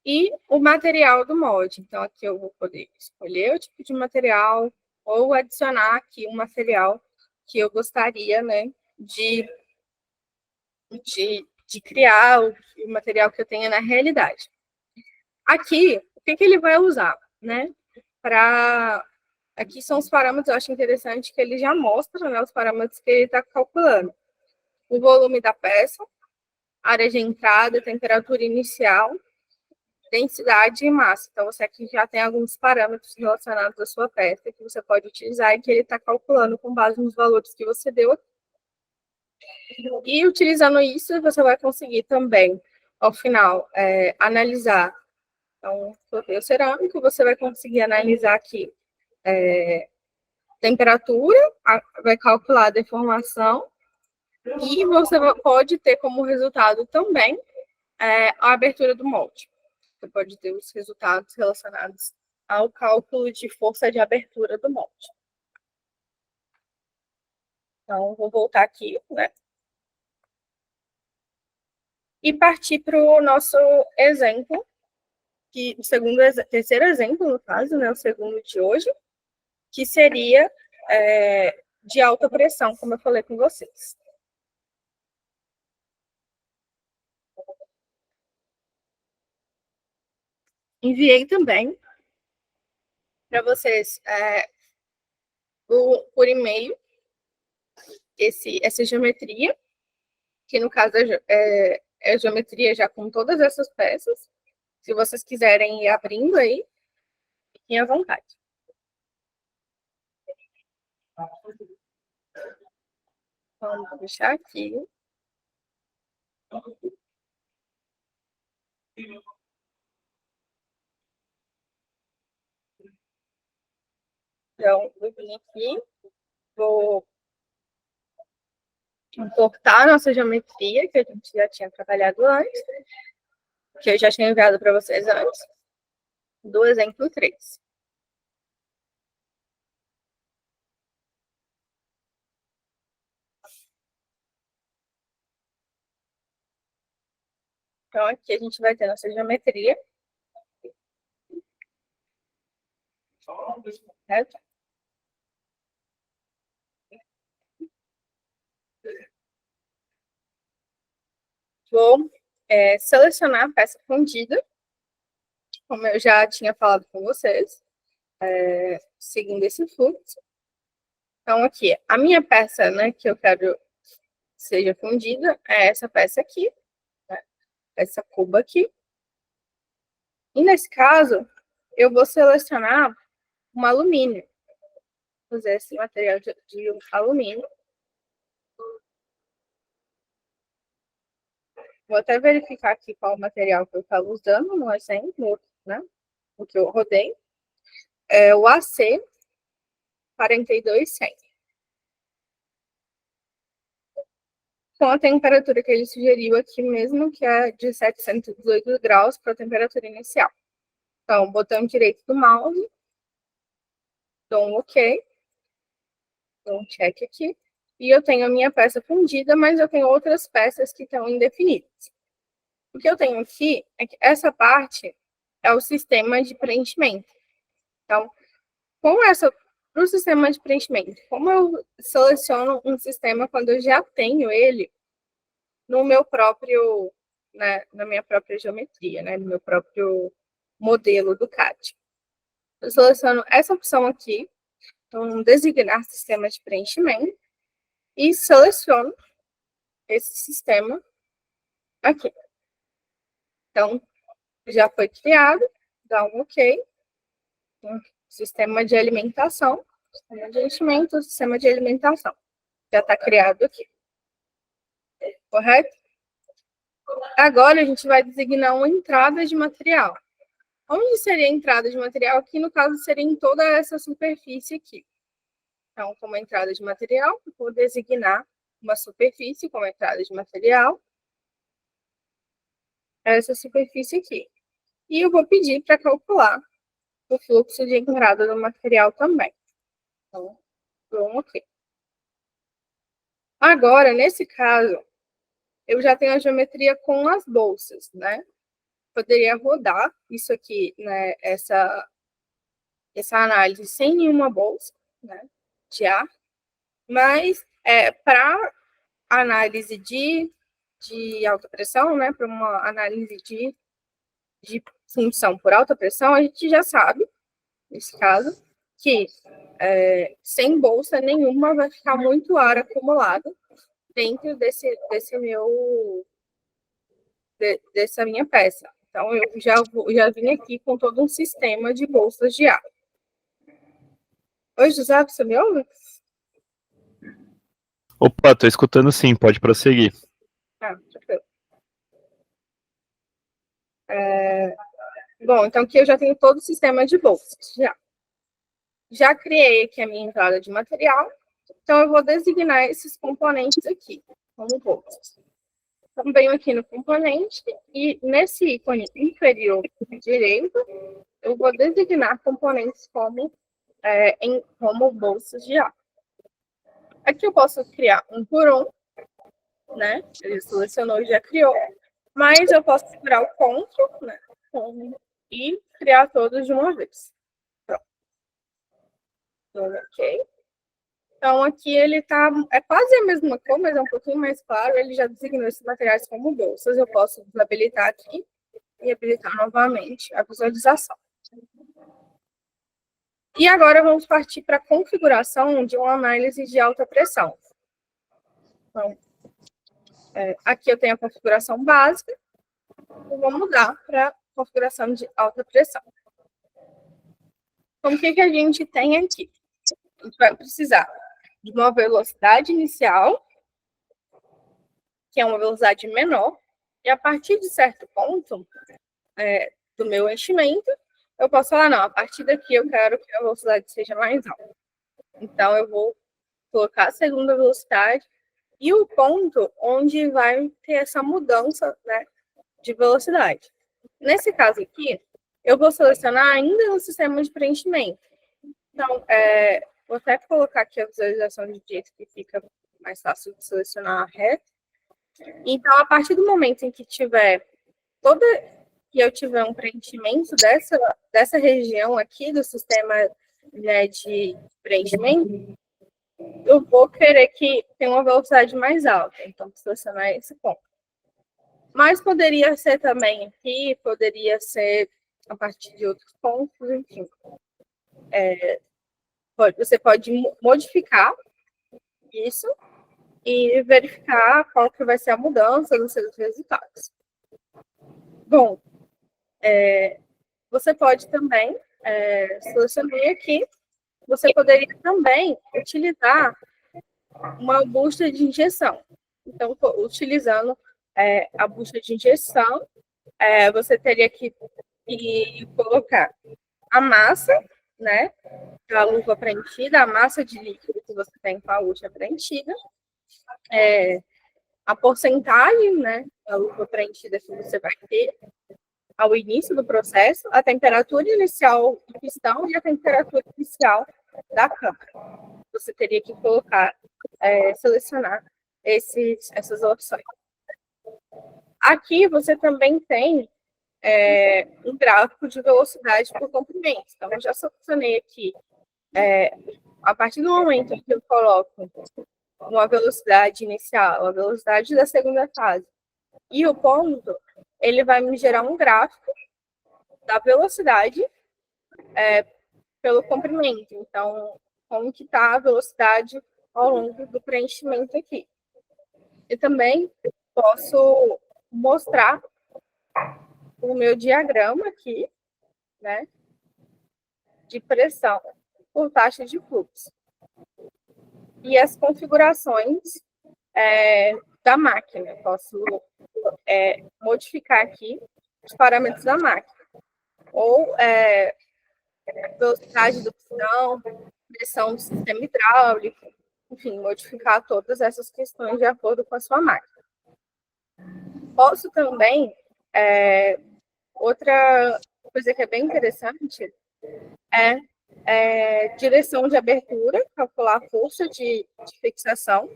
e o material do molde. Então, aqui eu vou poder escolher o tipo de material ou adicionar aqui um material que eu gostaria, né, de criar o material que eu tenha na realidade. Aqui, o que ele vai usar, né? Aqui são os parâmetros, eu acho interessante que ele já mostra, né, os parâmetros que ele está calculando. O volume da peça, área de entrada, temperatura inicial, densidade e massa. Então, você aqui já tem alguns parâmetros relacionados à sua peça que você pode utilizar e que ele está calculando com base nos valores que você deu aqui. E utilizando isso, você vai conseguir também ao final, analisar. Então, sorteio cerâmico, você vai conseguir analisar aqui temperatura, vai calcular a deformação, e você pode ter como resultado também a abertura do molde. Você pode ter os resultados relacionados ao cálculo de força de abertura do molde. Então, vou voltar aqui, né? E partir para o nosso exemplo, que terceiro exemplo, no caso, né? O segundo de hoje, que seria de alta pressão, como eu falei com vocês. Enviei também para vocês por e-mail essa geometria, que no caso é a geometria já com todas essas peças. Se vocês quiserem ir abrindo aí, fiquem à vontade. Vamos puxar aqui. Então, vou vir aqui, vou importar a nossa geometria, que a gente já tinha trabalhado antes, que eu já tinha enviado para vocês antes, do exemplo 3. Então, aqui a gente vai ter nossa geometria. Certo? Vou selecionar a peça fundida, como eu já tinha falado com vocês, seguindo esse fluxo. Então, aqui, a minha peça, né, que eu quero seja fundida, é essa peça aqui, né, essa cuba aqui. E, nesse caso, eu vou selecionar um alumínio. Vou fazer esse material de alumínio. Vou até verificar aqui qual o material que eu estava usando no exemplo, né, o que eu rodei. É o AC 42100. Com a temperatura que ele sugeriu aqui mesmo, que é de 718 graus para a temperatura inicial. Então, botão direito do mouse, dou um OK, dou um check aqui, e eu tenho a minha peça fundida, mas eu tenho outras peças que estão indefinidas. O que eu tenho aqui é que essa parte é o sistema de preenchimento. Então, para o sistema de preenchimento, como eu seleciono um sistema quando eu já tenho ele no meu próprio, né, na minha própria geometria, né, no meu próprio modelo do CAD. Eu seleciono essa opção aqui, então, designar sistema de preenchimento, e seleciono esse sistema aqui. Então, já foi criado, dá um OK. Sistema de alimentação, sistema de enchimento, sistema de alimentação. Já está criado aqui. Correto? Agora, a gente vai designar uma entrada de material. Onde seria a entrada de material? Aqui, no caso, seria em toda essa superfície aqui. Então, como entrada de material, vou designar uma superfície como entrada de material. Essa superfície aqui. E eu vou pedir para calcular o fluxo de entrada do material também. Então, dou um OK. Agora, nesse caso, eu já tenho a geometria com as bolsas, né? Poderia rodar isso aqui, né? Essa análise sem nenhuma bolsa, né? De ar. Mas, para análise de alta pressão, né? Para uma análise de função por alta pressão, a gente já sabe, nesse caso, que sem bolsa nenhuma vai ficar muito ar acumulado dentro dessa minha peça. Então, eu já vim aqui com todo um sistema de bolsas de ar. Oi, José, você me ouve? Opa, tô escutando sim, pode prosseguir. Ah, tranquilo. Bom, então aqui eu já tenho todo o sistema de bolsas. Já criei aqui a minha entrada de material, então eu vou designar esses componentes aqui como bolsas. Então, venho aqui no componente e nesse ícone inferior direito, eu vou designar componentes como bolsas de A. Aqui eu posso criar um por um, né? Ele selecionou e já criou, mas eu posso segurar o Ctrl, né? E criar todos de uma vez. Pronto. Ok. Então, aqui ele tá. É quase a mesma cor, mas é um pouquinho mais claro. Ele já designou esses materiais como bolsas. Eu posso desabilitar aqui e habilitar novamente a visualização. E agora vamos partir para a configuração de uma análise de alta pressão. Então, aqui eu tenho a configuração básica. Eu vou mudar para a configuração de alta pressão. Então, o que a gente tem aqui? A gente vai precisar de uma velocidade inicial, que é uma velocidade menor, e a partir de certo ponto do meu enchimento, eu posso falar, não, a partir daqui eu quero que a velocidade seja mais alta. Então, eu vou colocar a segunda velocidade e o ponto onde vai ter essa mudança, né, de velocidade. Nesse caso aqui, eu vou selecionar ainda no sistema de preenchimento. Então, vou até colocar aqui a visualização de jeito que fica mais fácil de selecionar a reta. Então, a partir do momento em que eu tiver um preenchimento dessa região aqui do sistema, né, de preenchimento, eu vou querer que tenha uma velocidade mais alta. Então, vou selecionar esse ponto. Mas poderia ser também aqui, poderia ser a partir de outros pontos, enfim. Você pode modificar isso e verificar qual que vai ser a mudança nos seus resultados. Bom, você pode também, selecionei aqui, você poderia também utilizar uma bucha de injeção. Então, utilizando a bucha de injeção, você teria que colocar a massa, né, da luva preenchida, a massa de líquido que você tem com a bucha preenchida, a porcentagem, né, da luva preenchida que você vai ter ao início do processo, a temperatura inicial do pistão e a temperatura inicial da câmara. Você teria que colocar, selecionar essas opções. Aqui você também tem um gráfico de velocidade por comprimento. Então, eu já selecionei aqui, a partir do momento que eu coloco uma velocidade inicial, a velocidade da segunda fase e o ponto, ele vai me gerar um gráfico da velocidade pelo comprimento. Então, como que está a velocidade ao longo do preenchimento aqui. E também posso mostrar o meu diagrama aqui, né, de pressão por taxa de fluxo. E as configurações da máquina. Eu posso modificar aqui os parâmetros da máquina. Ou velocidade do pistão, pressão do sistema hidráulico, enfim, modificar todas essas questões de acordo com a sua máquina. Posso também, outra coisa que é bem interessante direção de abertura, calcular a força de fixação.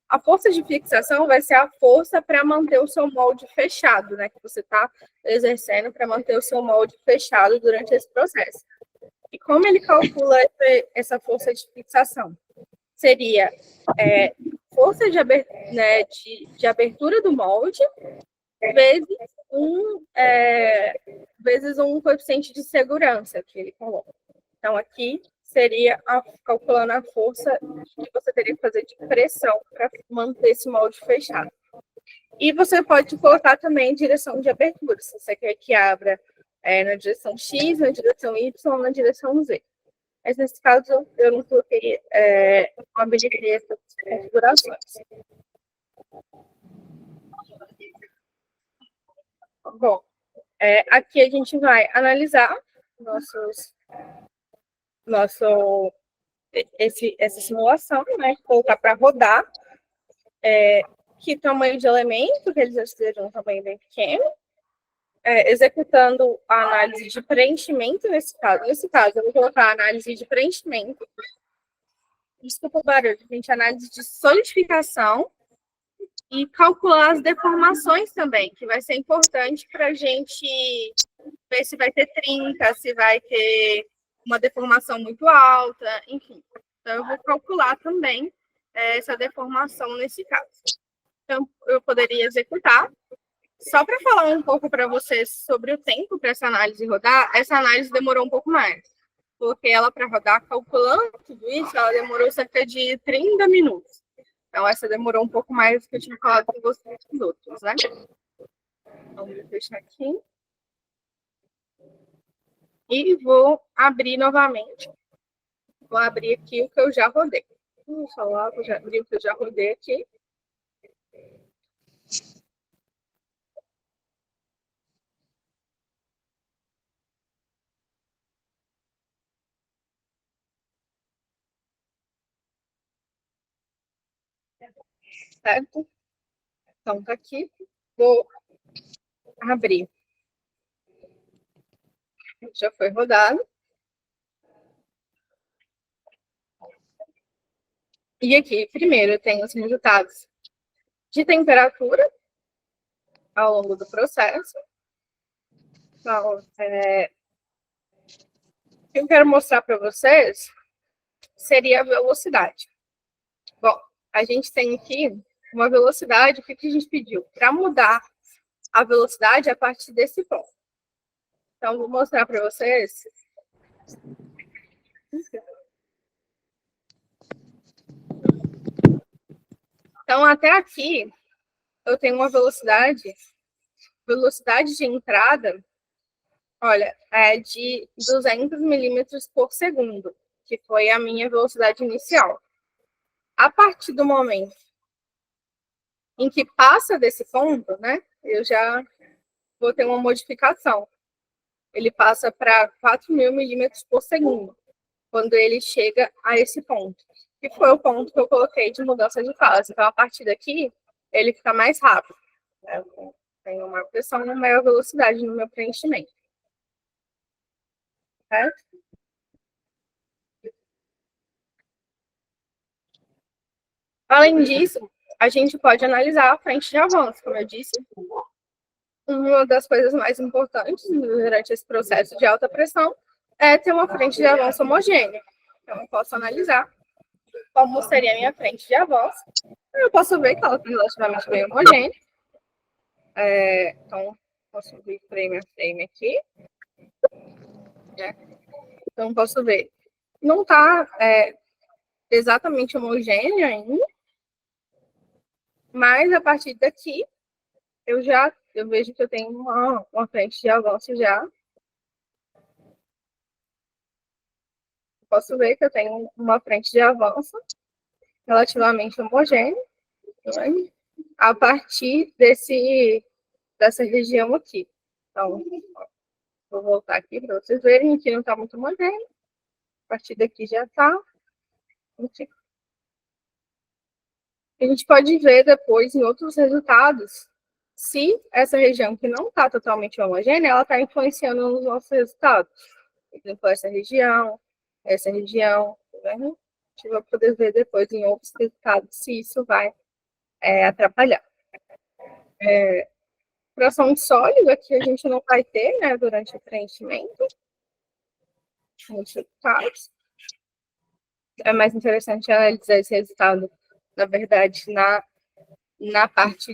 A força de fixação vai ser a força para manter o seu molde fechado, né? Que você está exercendo para manter o seu molde fechado durante esse processo. E como ele calcula essa força de fixação? Seria força de abertura do molde vezes um coeficiente de segurança que ele coloca. Então, aqui seria calculando a força que você teria que fazer de pressão para manter esse molde fechado. E você pode colocar também direção de abertura, se você quer que abra na direção X, na direção Y ou na direção Z. Mas, nesse caso, eu não coloquei, não habilitei essas configurações. Bom, Aqui a gente vai analisar essa simulação, né? Colocar para rodar. Que tamanho de elemento, que eles estejam um tamanho bem pequeno. Executando a análise de preenchimento nesse caso. Nesse caso, eu vou colocar a análise de preenchimento. Desculpa o barulho, gente. Análise de solidificação. E calcular as deformações também, que vai ser importante para a gente ver se vai ter trinca, se vai ter uma deformação muito alta, enfim. Então, eu vou calcular também essa deformação nesse caso. Então, eu poderia executar. Só para falar um pouco para vocês sobre o tempo para essa análise rodar, essa análise demorou um pouco mais, porque ela, para rodar, calculando tudo isso, ela demorou cerca de 30 minutos. Então, essa demorou um pouco mais do que eu tinha falado com vocês dos outros, né? Então, vou fechar aqui. E vou abrir novamente. Vou abrir aqui o que eu já rodei. Vou falar, vou abrir o que eu já rodei aqui. Certo? Então, tá aqui. Vou abrir. Já foi rodado. E aqui, primeiro, eu tenho os resultados de temperatura ao longo do processo. Então, o que eu quero mostrar para vocês seria a velocidade. Bom, a gente tem aqui uma velocidade, o que a gente pediu? Para mudar a velocidade a partir desse ponto. Então, vou mostrar para vocês. Então, até aqui, eu tenho uma velocidade de entrada, olha, de 200 milímetros por segundo, que foi a minha velocidade inicial. A partir do momento em que passa desse ponto, né, eu já vou ter uma modificação. Ele passa para 4.000 milímetros por segundo, quando ele chega a esse ponto, que foi o ponto que eu coloquei de mudança de fase. Então, a partir daqui, ele fica mais rápido. Né? Tem uma pressão e maior velocidade no meu preenchimento. Certo? Além disso, a gente pode analisar a frente de avanço, como eu disse. Uma das coisas mais importantes durante esse processo de alta pressão é ter uma frente de avanço homogênea. Então, eu posso analisar como seria a minha frente de avanço. Eu posso ver que ela está relativamente bem homogênea. Então, posso vir frame a frame aqui. Né? Então, posso ver. Não está exatamente homogênea ainda, mas a partir daqui, eu vejo que eu tenho uma frente de avanço já. Posso ver que eu tenho uma frente de avanço relativamente homogênea, né? A partir dessa região aqui. Então, vou voltar aqui para vocês verem que não está muito homogêneo. A partir daqui já está. A gente pode ver depois em outros resultados se essa região que não está totalmente homogênea, ela está influenciando nos nossos resultados. Por exemplo, essa região, tá vendo? A gente vai poder ver depois em outros resultados se isso vai atrapalhar. Fração de sólido aqui a gente não vai ter, né, durante o preenchimento. Resultados. É mais interessante analisar esse resultado, na verdade, na parte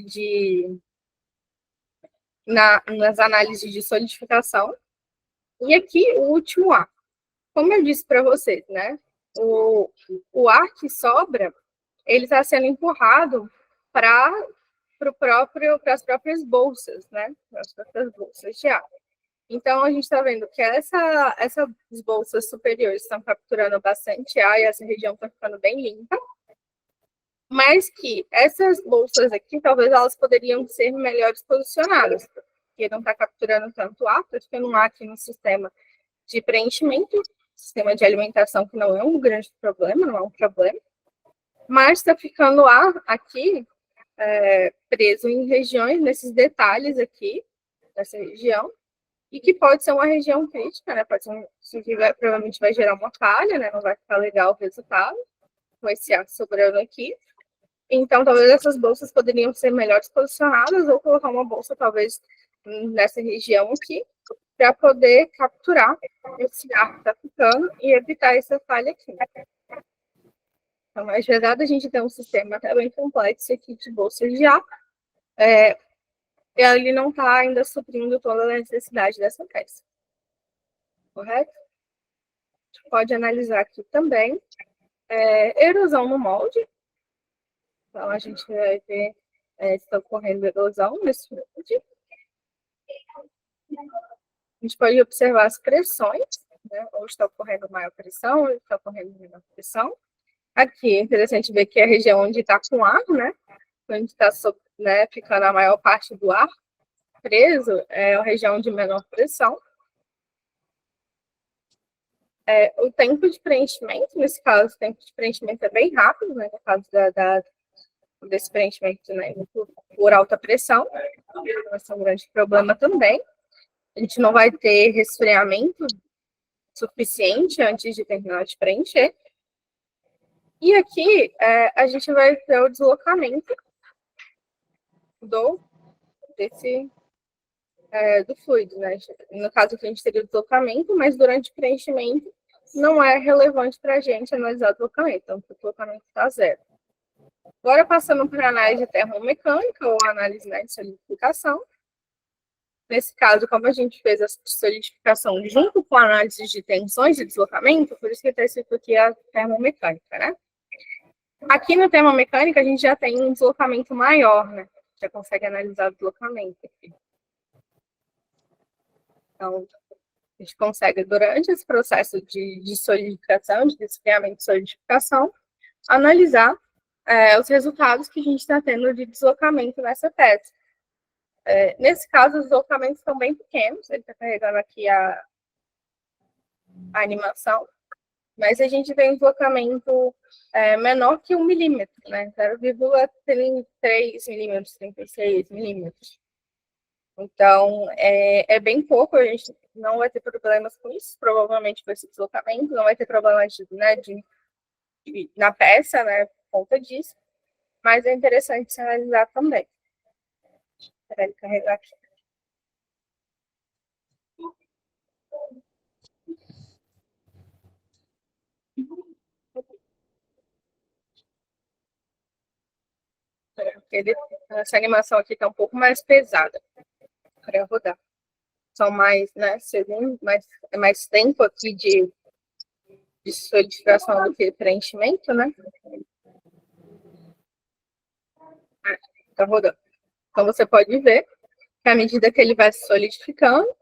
nas análises de solidificação. E aqui, o último A. Como eu disse para vocês, né, o ar que sobra, ele está sendo empurrado para as próprias bolsas, né, as próprias bolsas de ar. Então, a gente está vendo que essas bolsas superiores estão capturando bastante ar e essa região está ficando bem limpa, mas que essas bolsas aqui, talvez elas poderiam ser melhores posicionadas. porque não está capturando tanto ar, está ficando um ar aqui no sistema de preenchimento, sistema de alimentação, que não é um grande problema, não é um problema, mas está ficando ar aqui preso em regiões, nesses detalhes aqui, dessa região, e que pode ser uma região crítica, né? Pode ser isso que provavelmente vai gerar uma falha, né? Não vai ficar legal o resultado, com esse ar sobrando aqui. Então, talvez essas bolsas poderiam ser melhor posicionadas, ou colocar uma bolsa, talvez, nessa região aqui, para poder capturar esse ar que está ficando e evitar essa falha aqui. Então, apesar da gente ter um sistema até bem complexo aqui de bolsas de ar, ele não está ainda suprindo toda a necessidade dessa peça. Correto? A gente pode analisar aqui também erosão no molde. Então, a gente vai ver se está ocorrendo erosão nesse molde. A gente pode observar as pressões, né? Ou está ocorrendo maior pressão, ou está ocorrendo menor pressão. Aqui é interessante ver que é a região onde está com ar, né? Onde está ficando a maior parte do ar preso, é a região de menor pressão. O tempo de preenchimento, nesse caso, o tempo de preenchimento é bem rápido, né? No caso desse preenchimento, né? Por alta pressão, vai ser um grande problema também. A gente não vai ter resfriamento suficiente antes de terminar de preencher. E aqui a gente vai ter o deslocamento do fluido, né? No caso aqui a gente teria o deslocamento, mas durante o preenchimento não é relevante para a gente analisar o deslocamento, então o deslocamento está zero. Agora passando para a análise termomecânica ou análise de solidificação. Nesse caso, como a gente fez a solidificação junto com a análise de tensões e deslocamento, por isso que está escrito aqui a termomecânica, né? Aqui na termomecânica a gente já tem um deslocamento maior, né? Já consegue analisar o deslocamento aqui. Então, a gente consegue, durante esse processo de solidificação, de resfriamento e solidificação, analisar os resultados que a gente está tendo de deslocamento nessa peça. Nesse caso, os deslocamentos são bem pequenos, ele está carregando aqui a animação, mas a gente tem um deslocamento menor que 1 milímetro, né? 0,33 milímetros, 36 milímetros. Então, é bem pouco, a gente não vai ter problemas com isso, provavelmente com esse deslocamento, não vai ter problemas na peça, né, por conta disso, mas é interessante se analisar também. Para ele carregar aqui. Essa animação aqui está um pouco mais pesada para rodar. São mais, né, segundos, mais tempo aqui de solidificação do que preenchimento, né? Está rodando. Então, você pode ver que à medida que ele vai se solidificando,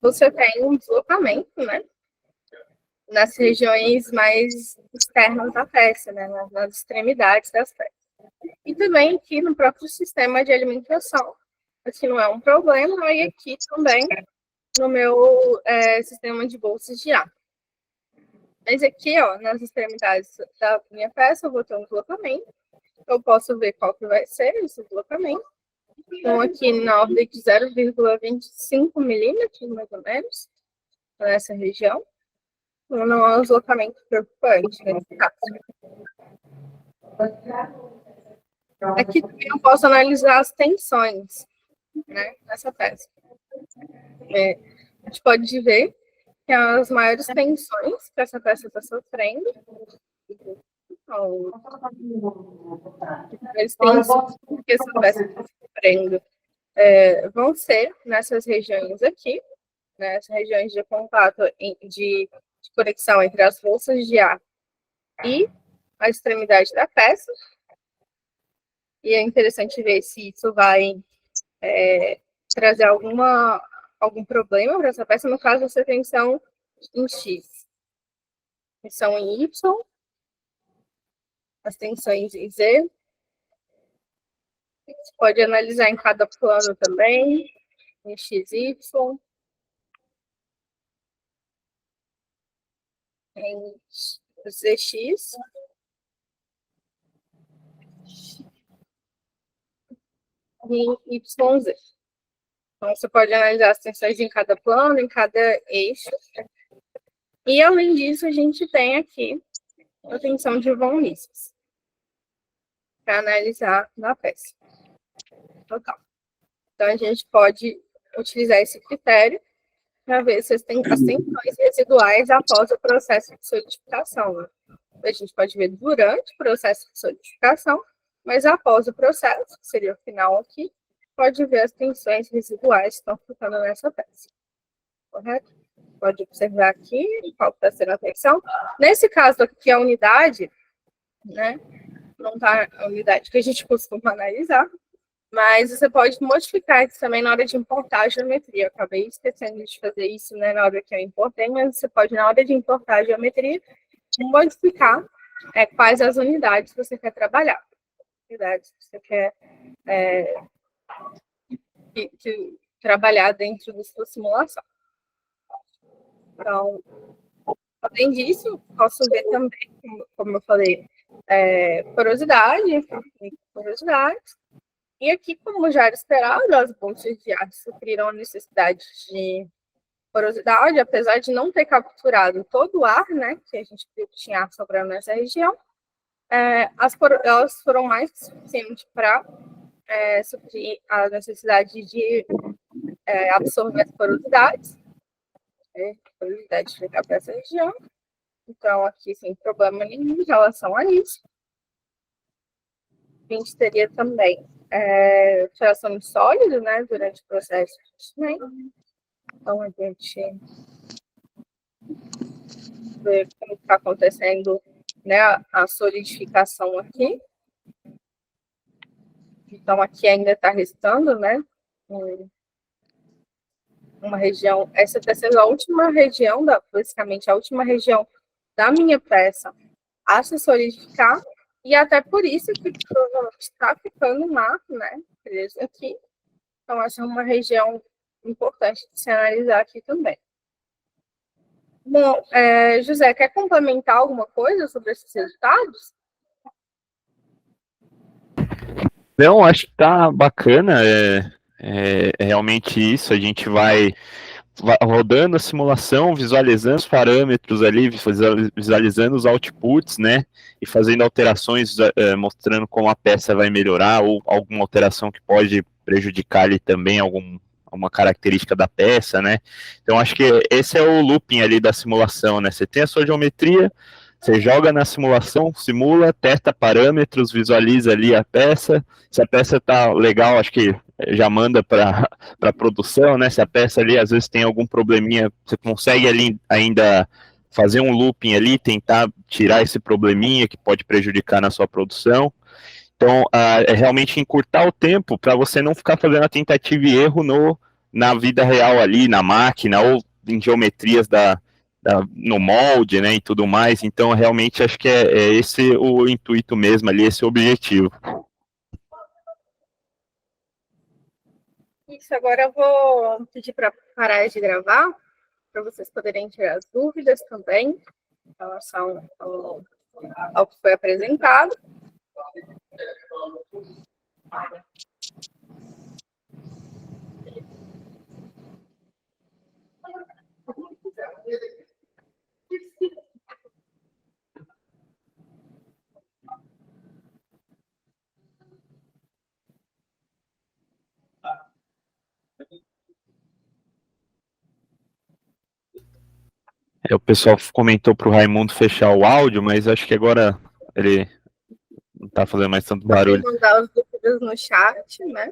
você tem um deslocamento, né? Nas regiões mais externas da peça, né? Nas extremidades das peças. E também aqui no próprio sistema de alimentação. Aqui não é um problema, e aqui também no meu sistema de bolsas de ar. Mas aqui, ó, nas extremidades da minha peça, eu vou ter um deslocamento. Eu posso ver qual que vai ser esse deslocamento. Então, aqui na ordem de 0,25 milímetros, mais ou menos, nessa região. Então, não é um deslocamento preocupante nesse caso. Aqui também eu posso analisar as tensões, né, nessa peça. A gente pode ver que as maiores tensões que essa peça está sofrendo, as tensões que essa peça está sofrendo vão ser nessas regiões aqui, né, essas regiões de contato, de conexão entre as bolsas de ar e a extremidade da peça. E é interessante ver se isso vai trazer algum problema para essa peça. No caso, essa tensão em X, tensão em Y, as tensões em Z. Você pode analisar em cada plano também. em XY, em ZX, e em YZ. Então, você pode analisar as tensões em cada plano, em cada eixo. E, além disso, a gente tem aqui a tensão de von Mises para analisar na peça total. Então, a gente pode utilizar esse critério para ver se as tensões residuais após o processo de solidificação. Né? A gente pode ver durante o processo de solidificação, mas após o processo, que seria o final aqui, pode ver as tensões residuais que estão ficando nessa peça. Correto? Pode observar aqui qual está sendo a tensão. Nesse caso aqui, a unidade, né, não está a unidade que a gente costuma analisar, mas você pode modificar isso também na hora de importar a geometria. Eu acabei esquecendo de fazer isso, né, na hora que eu importei, mas você pode, na hora de importar a geometria, modificar quais as unidades você quer trabalhar. Unidades que você quer trabalhar dentro da sua simulação. Então, além disso, posso ver também, como eu falei, porosidade, porosidade. E aqui, como já era esperado, as bolsas de ar supriram a necessidade de porosidade, apesar de não ter capturado todo o ar, né, que a gente tinha ar sobrando nessa região, elas foram mais que suficientes para suprir a necessidade de absorver as porosidades, porosidade chegar para essa região. Então, aqui, sem problema nenhum em relação a isso. A gente teria também fração de sólido, né, durante o processo de enchimento. Então, a gente vê como está acontecendo, né, a solidificação aqui. Então, aqui ainda está restando, né, uma região, essa está sendo a última região, basicamente a última região da minha peça a se solidificar, e até por isso que provavelmente está ficando mar, né, preso aqui. Então, essa é uma região importante de se analisar aqui também. Bom, José, quer complementar alguma coisa sobre esses resultados? Não, acho que tá bacana, realmente isso, a gente vai rodando a simulação, visualizando os parâmetros ali, visualizando os outputs, né, e fazendo alterações, mostrando como a peça vai melhorar, ou alguma alteração que pode prejudicar ali também alguma característica da peça, né. Então acho que esse é o looping ali da simulação, né, você tem a sua geometria, você joga na simulação, simula, testa parâmetros, visualiza ali a peça, se a peça tá legal, acho que já manda para produção, né? Se a peça ali às vezes tem algum probleminha, você consegue ali ainda fazer um looping ali, tentar tirar esse probleminha que pode prejudicar na sua produção. Então, é realmente encurtar o tempo para você não ficar fazendo a tentativa e erro na vida real ali, na máquina, ou em geometrias no molde, né, e tudo mais. Então, realmente, acho que é esse o intuito mesmo ali, esse o objetivo. Isso, agora eu vou pedir para parar de gravar, para vocês poderem tirar as dúvidas também, em relação ao que foi apresentado. O pessoal comentou para o Raimundo fechar o áudio, mas acho que agora ele não está fazendo mais tanto barulho. Podem mandar as dúvidas no chat, né?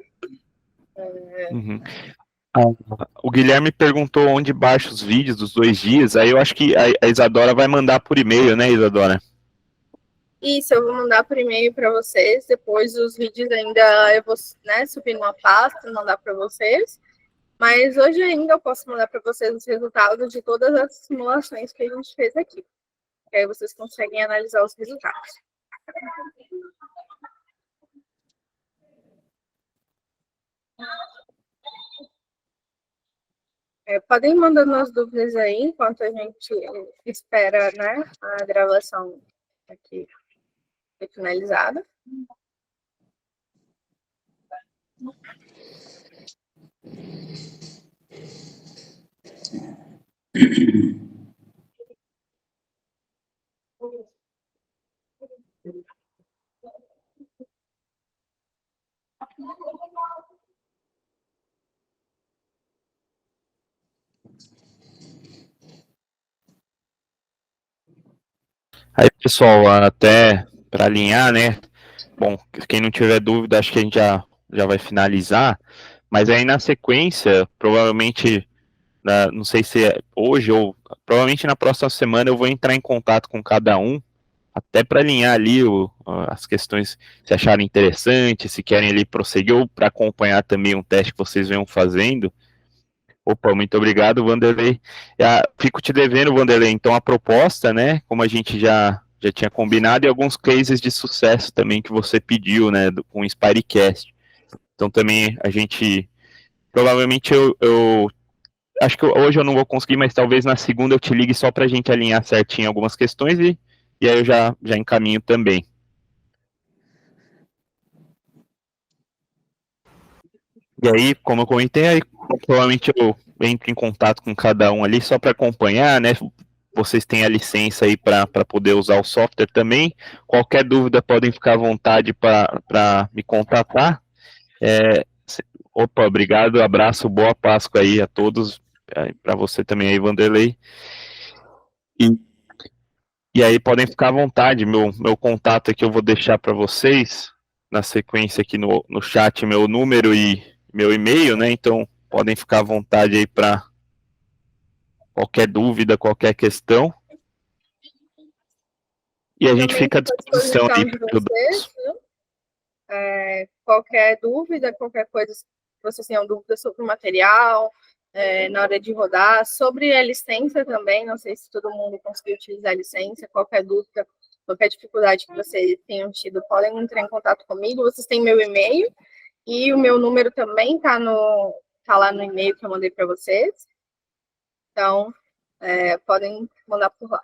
Uhum. O Guilherme perguntou onde baixa os vídeos dos 2 dias, aí eu acho que a Isadora vai mandar por e-mail, né, Isadora? Isso, eu vou mandar por e-mail para vocês, depois os vídeos ainda eu vou, né, subir numa pasta e mandar para vocês. Mas hoje ainda eu posso mandar para vocês os resultados de todas as simulações que a gente fez aqui. Que aí vocês conseguem analisar os resultados. Podem ir mandando as dúvidas aí, enquanto a gente espera, né, a gravação aqui ser finalizada. Aí, pessoal, até para alinhar, né? Bom, quem não tiver dúvida, acho que a gente já vai finalizar. Mas aí na sequência, provavelmente, não sei se é hoje ou provavelmente na próxima semana, eu vou entrar em contato com cada um, até para alinhar ali as questões, se acharem interessante, se querem ali prosseguir, ou para acompanhar também um teste que vocês venham fazendo. Opa, muito obrigado, Vanderlei. Fico te devendo, Vanderlei, então a proposta, né, como a gente já tinha combinado, e alguns cases de sucesso também que você pediu, né, com o Spirecast. Então também a gente, provavelmente eu acho que hoje eu não vou conseguir, mas talvez na segunda eu te ligue só para a gente alinhar certinho algumas questões e aí eu já encaminho também. E aí, como eu comentei, aí, provavelmente eu entro em contato com cada um ali só para acompanhar, né? Vocês têm a licença aí para poder usar o software também. Qualquer dúvida podem ficar à vontade para me contatar. É, opa, obrigado, abraço, boa Páscoa aí a todos, para você também aí, Vanderlei. E, e aí podem ficar à vontade, meu contato aqui eu vou deixar para vocês na sequência aqui no chat, meu número e meu e-mail, né? Então podem ficar à vontade aí para qualquer dúvida, qualquer questão. E a gente Também fica à fico à disposição disposição aí de para ajudar. vocês, viu? Qualquer dúvida, qualquer coisa, se vocês tenham dúvida sobre o material, na hora de rodar, sobre a licença também, não sei se todo mundo conseguiu utilizar a licença, qualquer dúvida, qualquer dificuldade que vocês tenham tido, podem entrar em contato comigo, vocês têm meu e-mail, e o meu número também tá lá no e-mail que eu mandei para vocês, então podem mandar por lá.